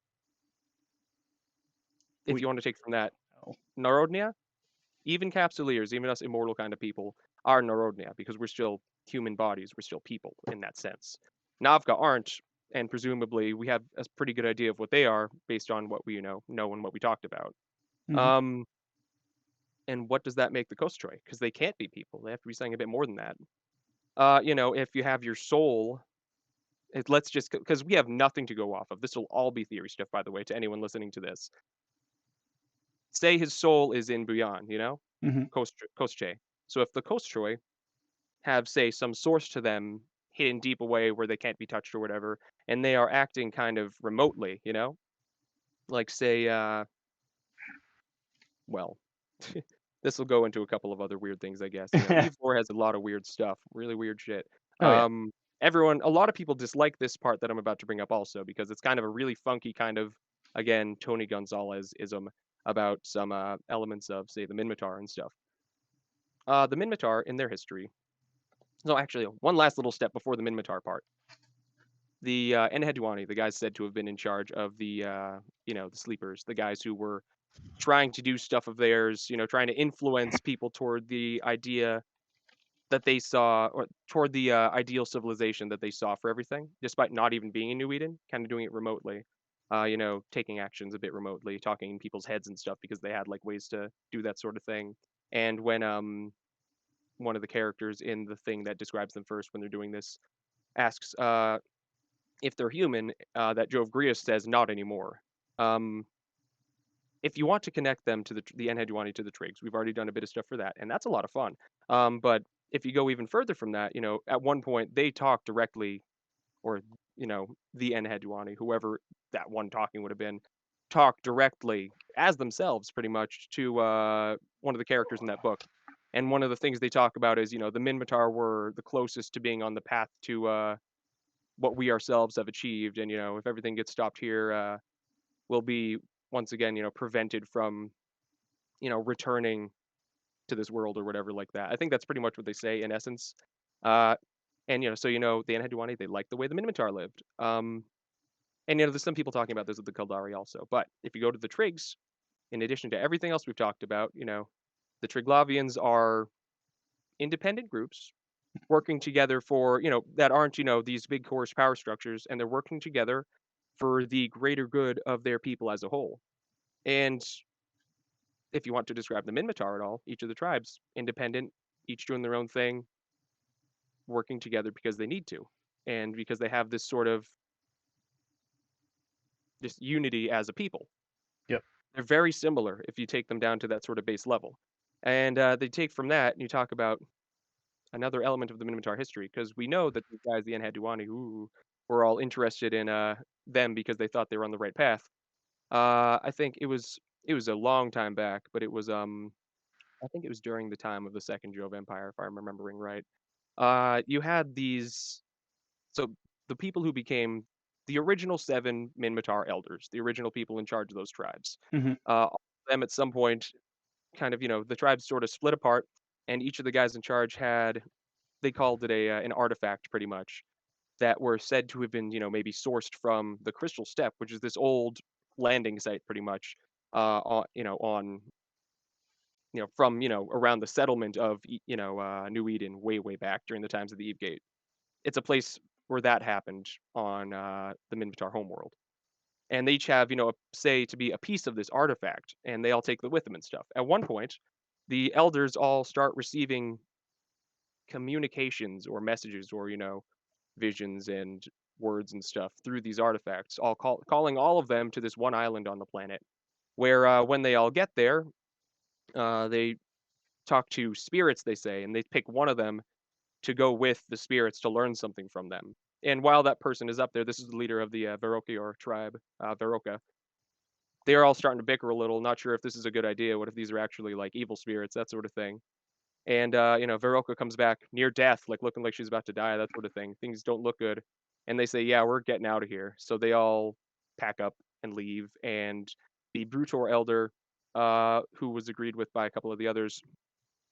if We. you want to take from that, Oh. Narodnia, even Capsuleers, even us immortal kind of people, are Narodnia because we're still human bodies. We're still people in that sense. Navka aren't, and presumably we have a pretty good idea of what they are based on what we know and what we talked about. Hmm. Um, and what does that make the Kostroi? Because they can't be people. They have to be something a bit more than that. If you have your soul, let's just because we have nothing to go off of. This will all be theory stuff, by the way, to anyone listening to this. Say his soul is in Buyan, Hmm. Kostche. So if the Kostroi have, say, some source to them hidden deep away where they can't be touched or whatever, and they are acting kind of remotely, like say, well, this will go into a couple of other weird things, I guess. Eve 4 has a lot of weird stuff, really weird shit. Oh yeah. A lot of people dislike this part that I'm about to bring up also because it's kind of a really funky kind of, again, Tony Gonzalez ism about some elements of, say, the Minmatar and stuff. The Minmatar in their history. So actually, one last little step before the Minmatar part. The Enheduani, the guys said to have been in charge of the sleepers, the guys who were trying to do stuff of theirs, trying to influence people toward the idea that they saw, or toward the ideal civilization that they saw for everything, despite not even being in New Eden, kind of doing it remotely, taking actions a bit remotely, talking in people's heads and stuff because they had like ways to do that sort of thing. And when one of the characters in the thing that describes them first when they're doing this asks if they're human, that Jove Grius says not anymore. Um, if you want to connect them to the Enheduani to the Trigs, we've already done a bit of stuff for that, and that's a lot of fun. But if you go even further from that, at one point they talk directly, or the Enheduani, whoever that one talking would have been, talk directly as themselves, pretty much, to one of the characters in that book. And one of the things they talk about is, the Minmatar were the closest to being on the path to what we ourselves have achieved, and if everything gets stopped here, we'll be once again prevented from returning to this world or whatever like that. I think that's pretty much what they say in essence. uh and so the Enheduani, they like the way the Minmatar lived. And there's some people talking about this with the Kildari also, but if you go to the Trigs, in addition to everything else we've talked about, the Triglavians are independent groups working together for that aren't these big coarse power structures, and they're working together for the greater good of their people as a whole. And if you want to describe the Minmatar at all, each of the tribes independent, each doing their own thing, working together because they need to, and because they have this sort of this unity as a people. Yep. They're very similar if you take them down to that sort of base level. And they take from that and you talk about another element of the Minotaur history, because we know that these guys, the Enheduani, who were all interested in them because they thought they were on the right path. I think it was a long time back, but it was I think it was during the time of the Second Jove Empire, if I'm remembering right. You had these, so the people who became the original seven Minmatar elders, the original people in charge of those tribes. Hmm. All of them at some point, kind of, the tribes sort of split apart, and each of the guys in charge had, they called it an artifact, pretty much, that were said to have been, maybe sourced from the Crystal Steppe, which is this old landing site, pretty much, on from around the settlement of New Eden, way back during the times of the Eve Gate. It's a place where that happened on the Minmatar homeworld. and they each have, say to be a piece of this artifact, and they all take it with them and stuff. At one point, the elders all start receiving communications or messages or, visions and words and stuff through these artifacts, calling all of them to this one island on the planet, where when they all get there, they talk to spirits, they say, and they pick one of them to go with the spirits to learn something from them. And while that person is up there, this is the leader of the Verrocchio tribe, Verrocca. They're all starting to bicker a little, not sure if this is a good idea. What if these are actually like evil spirits, that sort of thing. And Verrocca comes back near death, like looking like she's about to die, that sort of thing. Things don't look good. And they say, yeah, we're getting out of here. So they all pack up and leave. And the Brutor elder, who was agreed with by a couple of the others,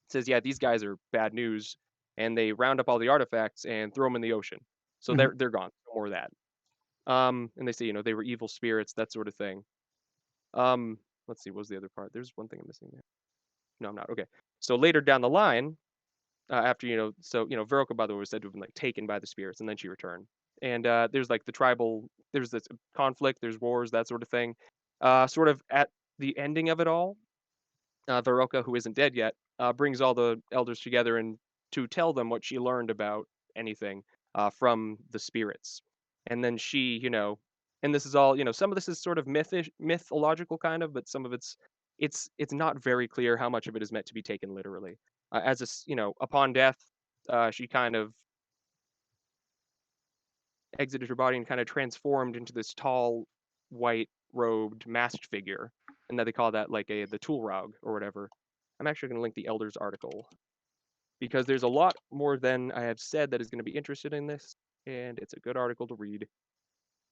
says, yeah, these guys are bad news. And they round up all the artifacts and throw them in the ocean. So Hmm. they're gone. No more of that. And they say, they were evil spirits, that sort of thing. Let's see, what was the other part? There's one thing I'm missing there. No, I'm not. Okay. So later down the line, after Veroka, by the way, was said to have been like taken by the spirits, and then she returned. And there's like there's this conflict, there's wars, that sort of thing. Sort of at the ending of it all, Veroka, who isn't dead yet, brings all the elders together and to tell them what she learned about anything from the spirits. And then she, and this is all, some of this is sort of mythological kind of, but some of it's not very clear how much of it is meant to be taken literally. Upon death, she kind of exited her body and kind of transformed into this tall, white robed, masked figure, and that they call that like the Tulrog or whatever. I'm actually going to link the Elders article because there's a lot more than I have said that is going to be interested in this, and it's a good article to read.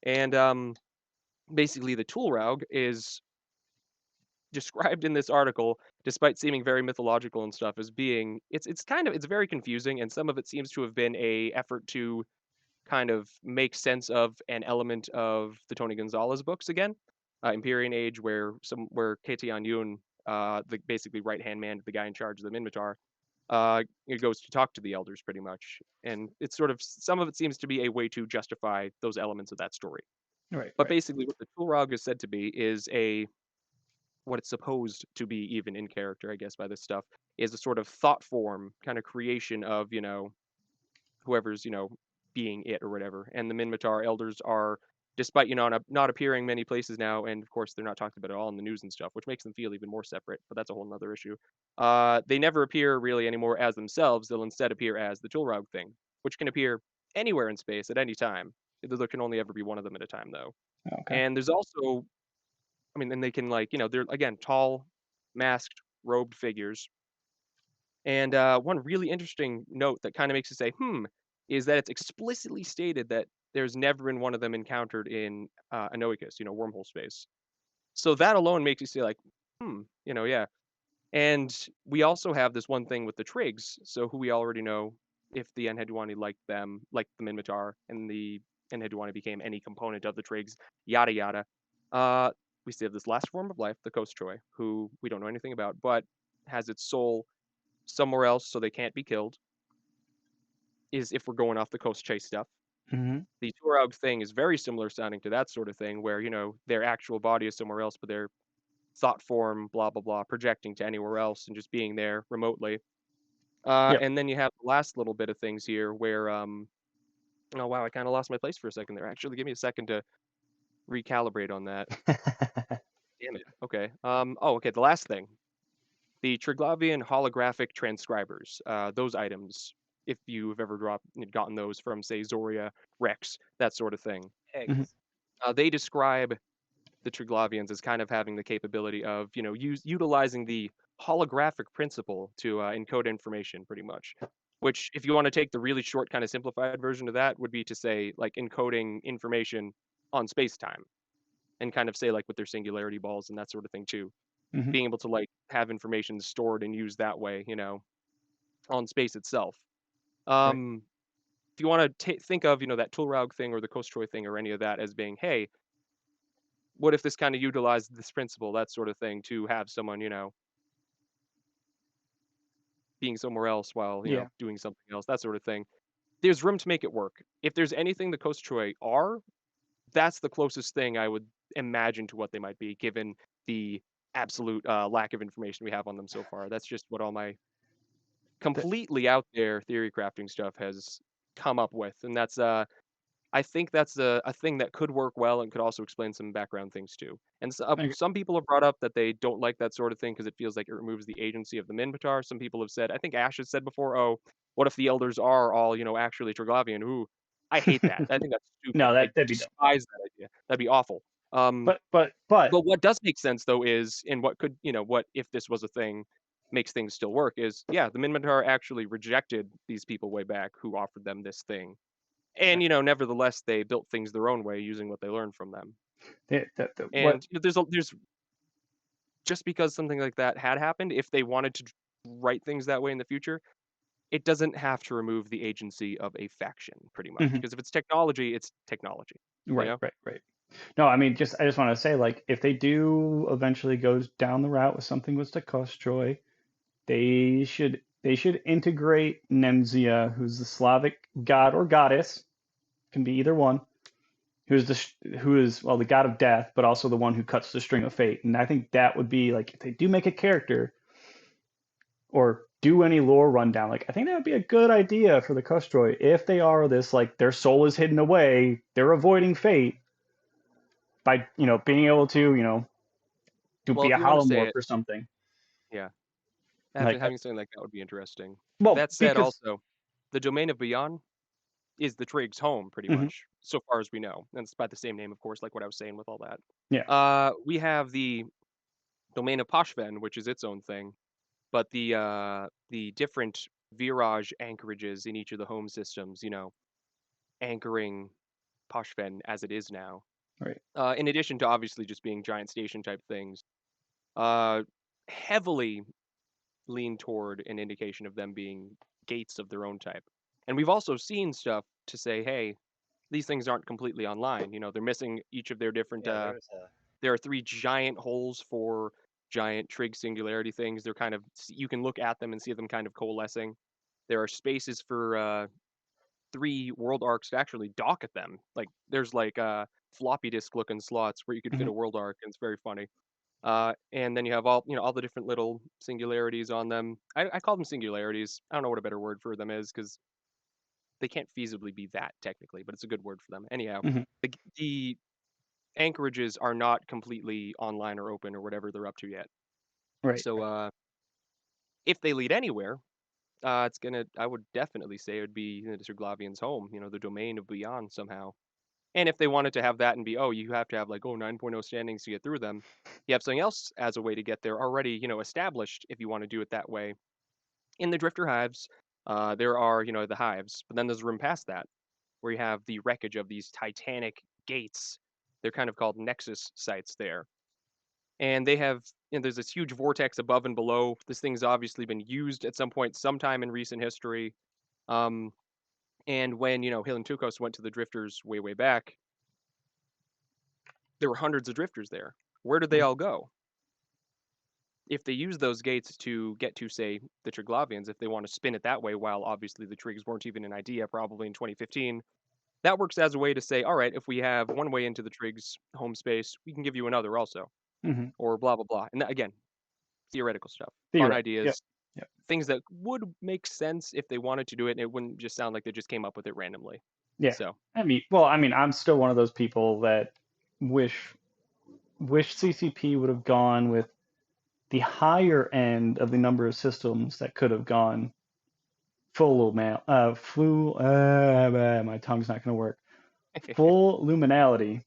And basically, the Tulrog is described in this article, despite seeming very mythological and stuff, as being it's very confusing, and some of it seems to have been a effort to kind of make sense of an element of the Tony Gonzalez books again, Empyrean Age, where Katian Yun, the basically right hand man to the guy in charge of the Minmatar, it goes to talk to the elders pretty much, and it's sort of some of it seems to be a way to justify those elements of that story. Right, But right. basically, what the Tulrog is said to be is what it's supposed to be, even in character, I guess, by this stuff, is a sort of thought form kind of creation of whoever's being it or whatever. And the Minmatar elders are, despite not appearing many places now, and of course they're not talked about at all in the news and stuff, which makes them feel even more separate. But that's a whole nother issue. They never appear really anymore as themselves. They'll instead appear as the Tulrog thing, which can appear anywhere in space at any time. There can only ever be one of them at a time, though. Okay. And there's also, I mean, and they can they're again tall, masked, robed figures. And one really interesting note that kind of makes you say, is that it's explicitly stated that there's never been one of them encountered in Anoicus, wormhole space. So that alone makes you say, like, yeah. And we also have this one thing with the Trigs, so who we already know, if the Enheduani liked them, like the Minmatar, and the Enheduani became any component of the Trigs, yada yada. Uh, we still have this last form of life, the Coast Troy, who we don't know anything about, but has its soul somewhere else so they can't be killed, is if we're going off the Coast Chase stuff. Hmm. The Turog thing is very similar sounding to that sort of thing where, their actual body is somewhere else, but their thought form, blah, blah, blah, projecting to anywhere else and just being there remotely. Yep. And then you have the last little bit of things here where, oh, wow, I kind of lost my place for a second there. Actually, give me a second to recalibrate on that. Damn it. Okay. Okay. The last thing, the Triglavian holographic transcribers, those items, if you've ever gotten those from, say, Zoria, Rex, that sort of thing, Hmm. Eggs. they describe the Triglavians as kind of having the capability of, utilizing the holographic principle to encode information, pretty much. Which, if you want to take the really short, kind of simplified version of that, would be to say, like, encoding information on space time, and kind of say, like, with their singularity balls and that sort of thing too, Hmm. being able to like have information stored and used that way, on space itself. Right. If you want to think of, that Tulrog thing or the Kostroy thing or any of that as being, hey, what if this kind of utilized this principle, that sort of thing, to have someone, being somewhere else while, Yeah. doing something else, that sort of thing. There's room to make it work. If there's anything the Kostroy are, that's the closest thing I would imagine to what they might be, given the absolute lack of information we have on them so far. That's just what all my The, completely out there theory crafting stuff has come up with, and that's I think that's a thing that could work well and could also explain some background things too. And I- some people have brought up that they don't like that sort of thing because it feels like it removes the agency of the Minmatar. Some people have said, I think Ash has said before, oh, what if the elders are all, actually Triglavian? Ooh, I hate that. I think that's no, stupid. I that'd be dumb. despise that idea. That'd be awful. But But what does make sense though is, and what could, what if this was a thing, makes things still work is, yeah, the Minmatar actually rejected these people way back who offered them this thing. And, nevertheless, they built things their own way using what they learned from them. what And there's just because something like that had happened, if they wanted to write things that way in the future, it doesn't have to remove the agency of a faction, pretty much. mhm, Because if it's technology, you right, know? right, right. No, I mean, I just want to say, like, if they do eventually go down the route with something with Stakostroy, they should integrate Nemzia, who's the Slavic god or goddess, can be either one, who is well the god of death, but also the one who cuts the string of fate. And I think that would be like if they do make a character or do any lore rundown, like I think that would be a good idea for the Kostroy if they are this like their soul is hidden away, they're avoiding fate by being able to to Well, be if a you want to say holomorph it, or something yeah, like having something like that would be interesting. well That said, because also, the domain of Beyond is the Trig's home, pretty mhm, much, so far as we know. And it's by the same name, of course, like what I was saying with all that. yeah, We have the domain of Poshven, which is its own thing, but the different Virage anchorages in each of the home systems, anchoring Poshven as it is now. right, In addition to obviously just being giant station type things, uh, heavily lean toward an indication of them being gates of their own type. And we've also seen stuff to say, hey, these things aren't completely online. They're missing each of their different. Yeah, there's a There are three giant holes for giant trig singularity things. They're kind of you can look at them and see them kind of coalescing. There are spaces for three world arcs to actually dock at them. Like there's like floppy disk looking slots where you could fit mhm, a world arc, and it's very funny. And then you have all the different little singularities on them. I call them singularities. I don't know what a better word for them is because they can't feasibly be that technically, but it's a good word for them. Anyhow, mhm, the anchorages are not completely online or open or whatever they're up to yet. right, So right, if they lead anywhere, I would definitely say it would be the Triglavian's home, the domain of beyond somehow. And if they wanted to have that and be, oh, you have to have like 9.0 standings to get through them, you have something else as a way to get there already, established if you want to do it that way. In the Drifter hives, there are, the hives, but then there's room past that where you have the wreckage of these titanic gates. They're kind of called nexus sites there. And they have, there's this huge vortex above and below. This thing's obviously been used at some point, sometime in recent history. Um, and when, Hill and Tukos went to the Drifters way, way back, there were hundreds of Drifters there. Where did they mhm, all go? If they use those gates to get to, say, the Triglavians, if they want to spin it that way, while obviously the Trigs weren't even an idea probably in 2015, that works as a way to say, all right, if we have one way into the Trig's home space, we can give you another also, mhm. or blah, blah, blah. And again, theoretical stuff, fun Theoretic, yep, ideas, yep, things that would make sense if they wanted to do it, and it wouldn't just sound like they just came up with it randomly. yeah. So, I mean, I'm still one of those people that wish CCP would have gone with the higher end of the number of systems that could have gone my tongue's not going to work. Full luminality,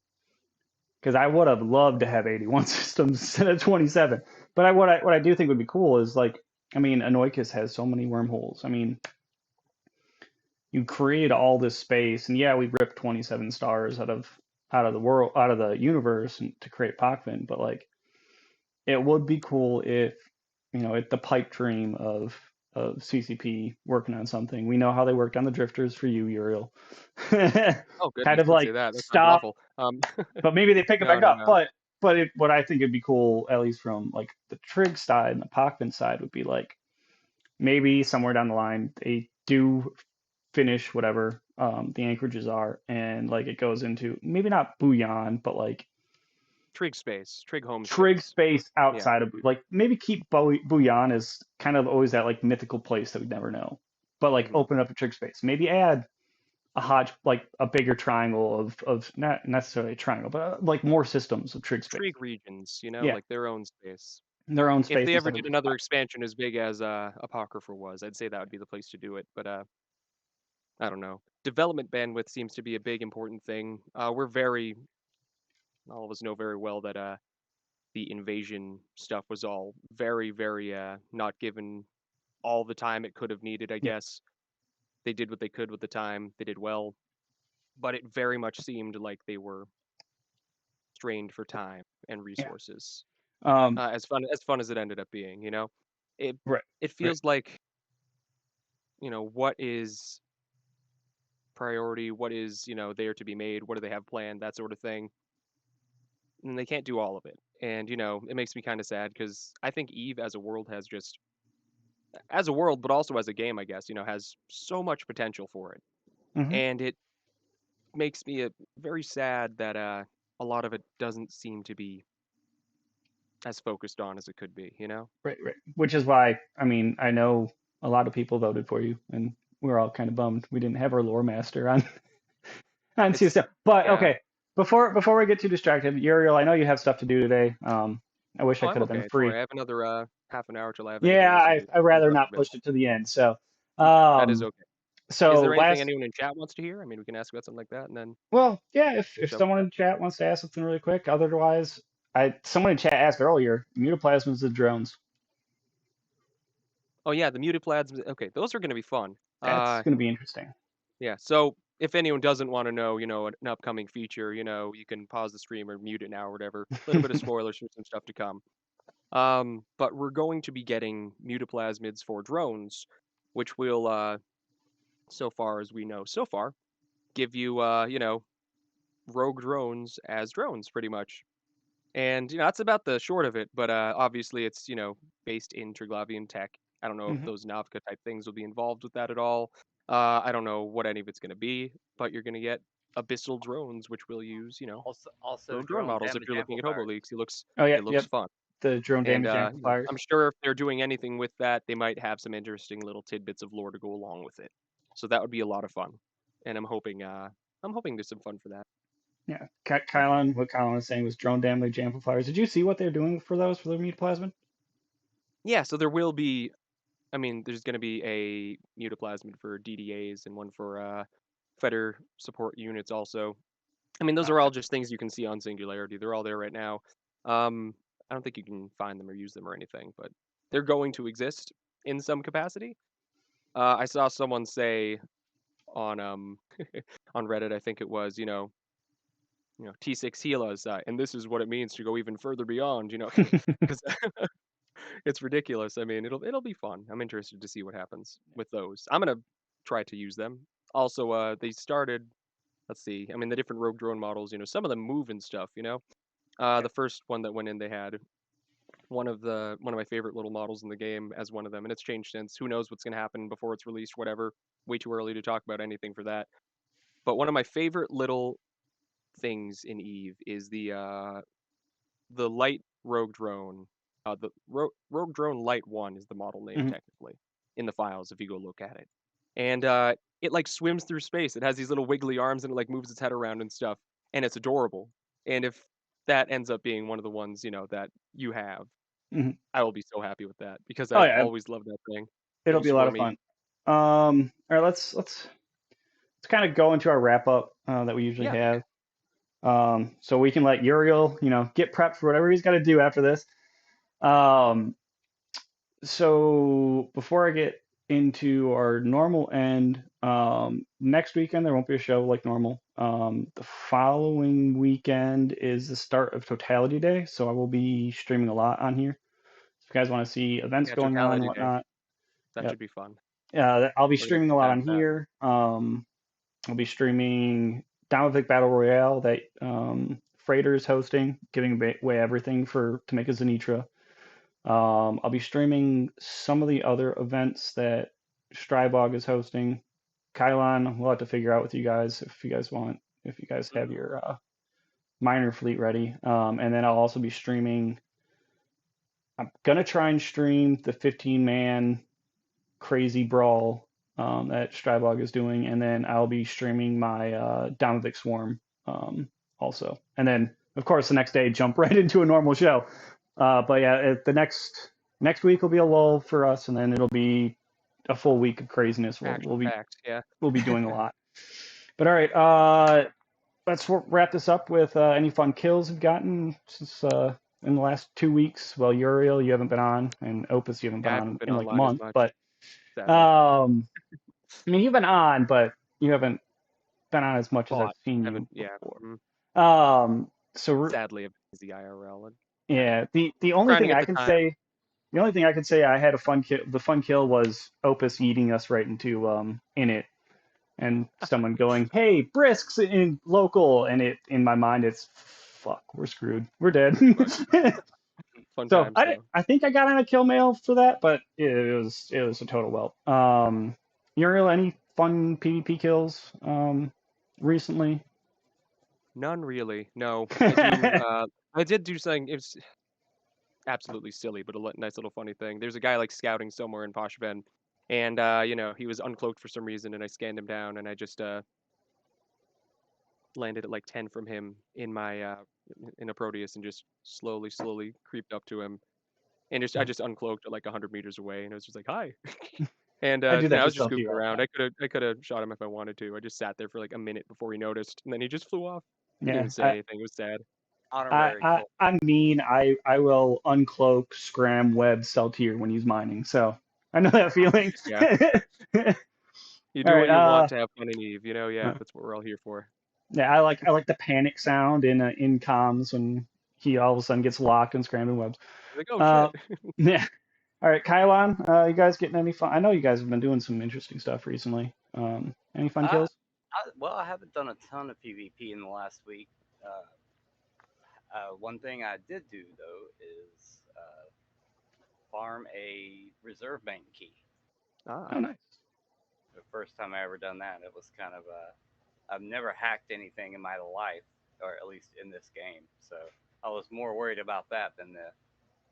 because I would have loved to have 81 systems instead of 27. But what I do think would be cool is like, I mean, Anoikis has so many wormholes. I mean, you create all this space, and yeah, we ripped 27 stars out of the world, out of the universe, and to create Pakvin. But like, it would be cool if the pipe dream of CCP working on something. We know how they worked on the Drifters for you, Uriel. oh Kind goodness, of don't say like that. That sounds stop, awful. but maybe they pick it No, back no, up. no. But what I think would be cool, at least from like the Trig side and the Pakvin side, would be like maybe somewhere down the line they do finish whatever the anchorages are, and like it goes into maybe not Bouillon, but like Trig space, Trig home Trig space. space Yeah. outside of like maybe keep Bouillon as kind of always that like mythical place that we never know, but like Mhm. open up a trig space. Maybe add a hodge like a bigger triangle of not necessarily a triangle, but like more systems of trig space. Trig regions, you know, Yeah, like their own space. their own If space they ever instead of did just another expansion as big as Apocrypha was, I'd say that would be the place to do it. But I don't know. Development bandwidth seems to be a big important thing. We're very all of us know very well that the invasion stuff was all very, very not given all the time it could have needed, I yeah, guess. They did what they could with the time. They did well, but it very much seemed like they were strained for time and yeah. resources. Um, As fun as it ended up being, you know, it right, it right. feels like what is priority, what is there to be made, what do they have planned, that sort of thing, and they can't do all of it. And it makes me kind of sad because I think Eve as a world has just as a world, but also as a game, I guess, has so much potential for it, Hmm. and it makes me very sad that a lot of it doesn't seem to be as focused on as it could be. Right, right. Which is why, I mean, I know a lot of people voted for you, and we're all kind of bummed we didn't have our lore master on on It's CSM. But yeah. okay, before we get too distracted, Uriel, I know you have stuff to do today. I wish Oh, I I'm could have okay. been Don't free. worry. I have another half an hour till I have anything Yeah, else to do. I'd I'm rather definitely not push available. it to the end. So, That is um, okay. Is so there anything last, anyone in chat wants to hear? I mean, we can ask about something like that and then well, yeah, if jump to someone that. in chat wants to ask something really quick, otherwise, someone in chat asked earlier, mutoplasmas of drones. Oh yeah, the muted plaids. Okay, those are going to be fun. That's going to be interesting. Yeah. So if anyone doesn't want to know, an upcoming feature, you can pause the stream or mute it now or whatever. A little bit of spoilers for some stuff to come. But we're going to be getting mutaplasmids for drones, which will, so far as we know, so far, give you, rogue drones as drones, pretty much. And that's about the short of it. But obviously, it's based in Triglavian tech. I don't know if Hmm. those Navka type things will be involved with that at all. I don't know what any of it's going to be, but you're going to get abyssal drones, which will use Also rogue drone drone models. If damage you're looking at Hobo amplifiers. Leaks, Oh yeah, it looks yep. fun. The drone And damage amplifiers. I'm sure if they're doing anything with that, they might have some interesting little tidbits of lore to go along with it. So that would be a lot of fun. And I'm hoping there's some fun for that. Yeah, Kylon, what Kylon was saying was drone damage amplifiers. Did you see what they're doing for those for the mutaplasmid? Yeah, so there will be. I mean, there's going to be a mutaplasmid for DDAs and one for Feder support units also. I mean, those are Okay. all just things you can see on Singularity. They're all there right now. I don't think you can find them or use them or anything, but they're going to exist in some capacity. I saw someone say on on Reddit, I think it was, T6 healers, and this is what it means to go even further beyond, because it's ridiculous. I mean, it'll be fun. I'm interested to see what happens with those. I'm gonna try to use them. Also, they started. Let's see. I mean, the different rogue drone models. Some of them move and stuff. Okay. The first one that went in, they had one of my favorite little models in the game as one of them, and it's changed since. Who knows what's gonna happen before it's released? Whatever. Way too early to talk about anything for that. But one of my favorite little things in Eve is the light rogue drone. Rogue drone light 1 is the model name Hmm. technically in the files if you go look at it. And it like swims through space. It has these little wiggly arms and it like moves its head around and stuff, and it's adorable. And if that ends up being one of the ones, that you have, Hmm. I will be so happy with that because Oh I've yeah, always loved that thing. it'll Little be a lot of squirmy. fun. All right, let's kind of go into our wrap up that we usually Yeah. have. So we can let Uriel, get prepped for whatever he's got to do after this. Um, so before I get into our normal end, next weekend there won't be a show like normal. The following weekend is the start of Totality Day, so I will be streaming a lot on here. If you guys want to see events Yeah, going on and Totality Day. whatnot, That yep. should be fun. I'll be We're gonna streaming a sit lot down on for that. here. I'll be streaming Down with Vic Battle Royale that Freighter is hosting, giving away everything to make a Zenitra. I'll be streaming some of the other events that Strybog is hosting. Kylon, we'll have to figure out with you guys if you guys want, if you guys have your minor fleet ready. And then I'll also be streaming. I'm gonna try and stream the 15-man crazy brawl that Strybog is doing, and then I'll be streaming my Domovic Swarm also. And then, of course, the next day jump right into a normal show. But yeah, the next week will be a lull for us, and then it'll be a full week of craziness. Action packed, yeah. We'll be doing a lot. But all right, let's wrap this up with any fun kills you've gotten since in the last 2 weeks. Well, Uriel, you haven't been on, and Opus, you haven't Yeah, been I on haven't been in like a online as month. much, But sadly. I mean, you've been on, but you haven't been on as much as I've Fought. seen Haven't, you yeah. before. So Sadly, I've been busy IRL and yeah, the only trying to thing get I the can time. say, I had a fun kill. The fun kill was Opus eating us right into in it, and someone going, "Hey, Brisk's in local," and it in my mind it's fuck, we're screwed, we're dead. Fun So times though. I think I got on a kill mail for that, but it was a total whelp. Uriel, any fun PvP kills recently? None really. No, I do. I did do something. It was absolutely silly, but a nice little funny thing. There's a guy like scouting somewhere in Poshven, and he was uncloaked for some reason, and I scanned him down, and I just landed at like 10 from him in my in a Proteus, and just slowly creeped up to him, and I just uncloaked at like 100 meters away, and I was just like, hi. And I do that I to was just Stealthy goofing all the around. time. I could have shot him if I wanted to. I just sat there for like a minute before he noticed, and then he just flew off. Didn't Yeah, even say anything. It was sad. Honorary kill. I'm mean. I will uncloak, scram, web, sell tier when he's mining. So I know that feeling. Yeah. You All do what right. you want to have fun in Eve, yeah, Uh, that's what we're all here for. yeah, I like the panic sound in comms when he all of a sudden gets locked in scrambled webs. Like, oh Uh, shit. yeah. All right, Kylon, you guys getting any fun? I know you guys have been doing some interesting stuff recently. Any fun Uh, kills? well, I haven't done a ton of PvP in the last week. One thing I did do though is farm a reserve bank key. Oh, Ah, nice. The first time I ever done that, it was kind of I've never hacked anything in my life, or at least in this game. So I was more worried about that than the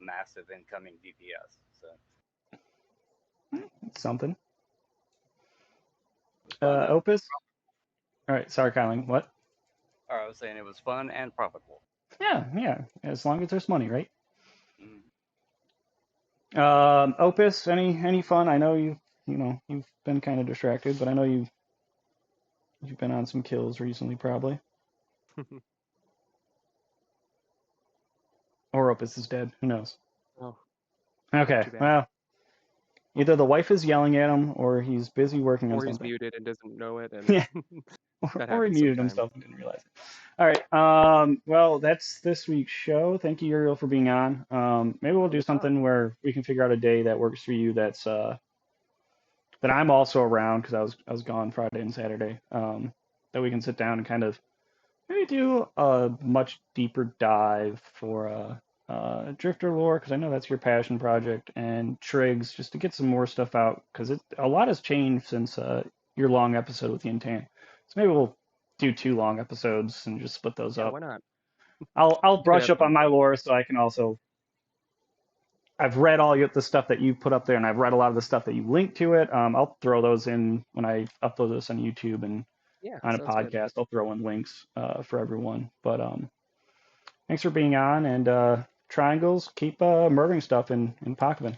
massive incoming DPS. So That's something. it was fun. Opus. All right, sorry, Kylon. What? Or I was saying it was fun and profitable. Yeah. As long as there's money, right? Mm. Opus, any fun? I know you've been kind of distracted, but I know you've been on some kills recently, probably. Or Opus is dead. Who knows? oh, Okay, too bad. well, either the wife is yelling at him, or he's busy working on Or he's something. muted and doesn't know it, and Yeah, that or he happens muted sometimes. himself and didn't realize it. All right. Well, that's this week's show. Thank you, Uriel, for being on. Maybe we'll do something where we can figure out a day that works for you. That I'm also around because I was gone Friday and Saturday. That we can sit down and kind of maybe do a much deeper dive for Drifter lore because I know that's your passion project, and Triggs just to get some more stuff out because a lot has changed since your long episode with the Intan. So maybe we'll do 2 long episodes and just split those Yeah, up. why not? I'll We could brush have up fun on with my it. lore so I can also. I've read all the stuff that you put up there, and I've read a lot of the stuff that you link to it. I'll throw those in when I upload this on YouTube and Yeah, on a sounds good. podcast. I'll throw in links for everyone. But thanks for being on, and Triangles, keep murdering stuff in Pokemon.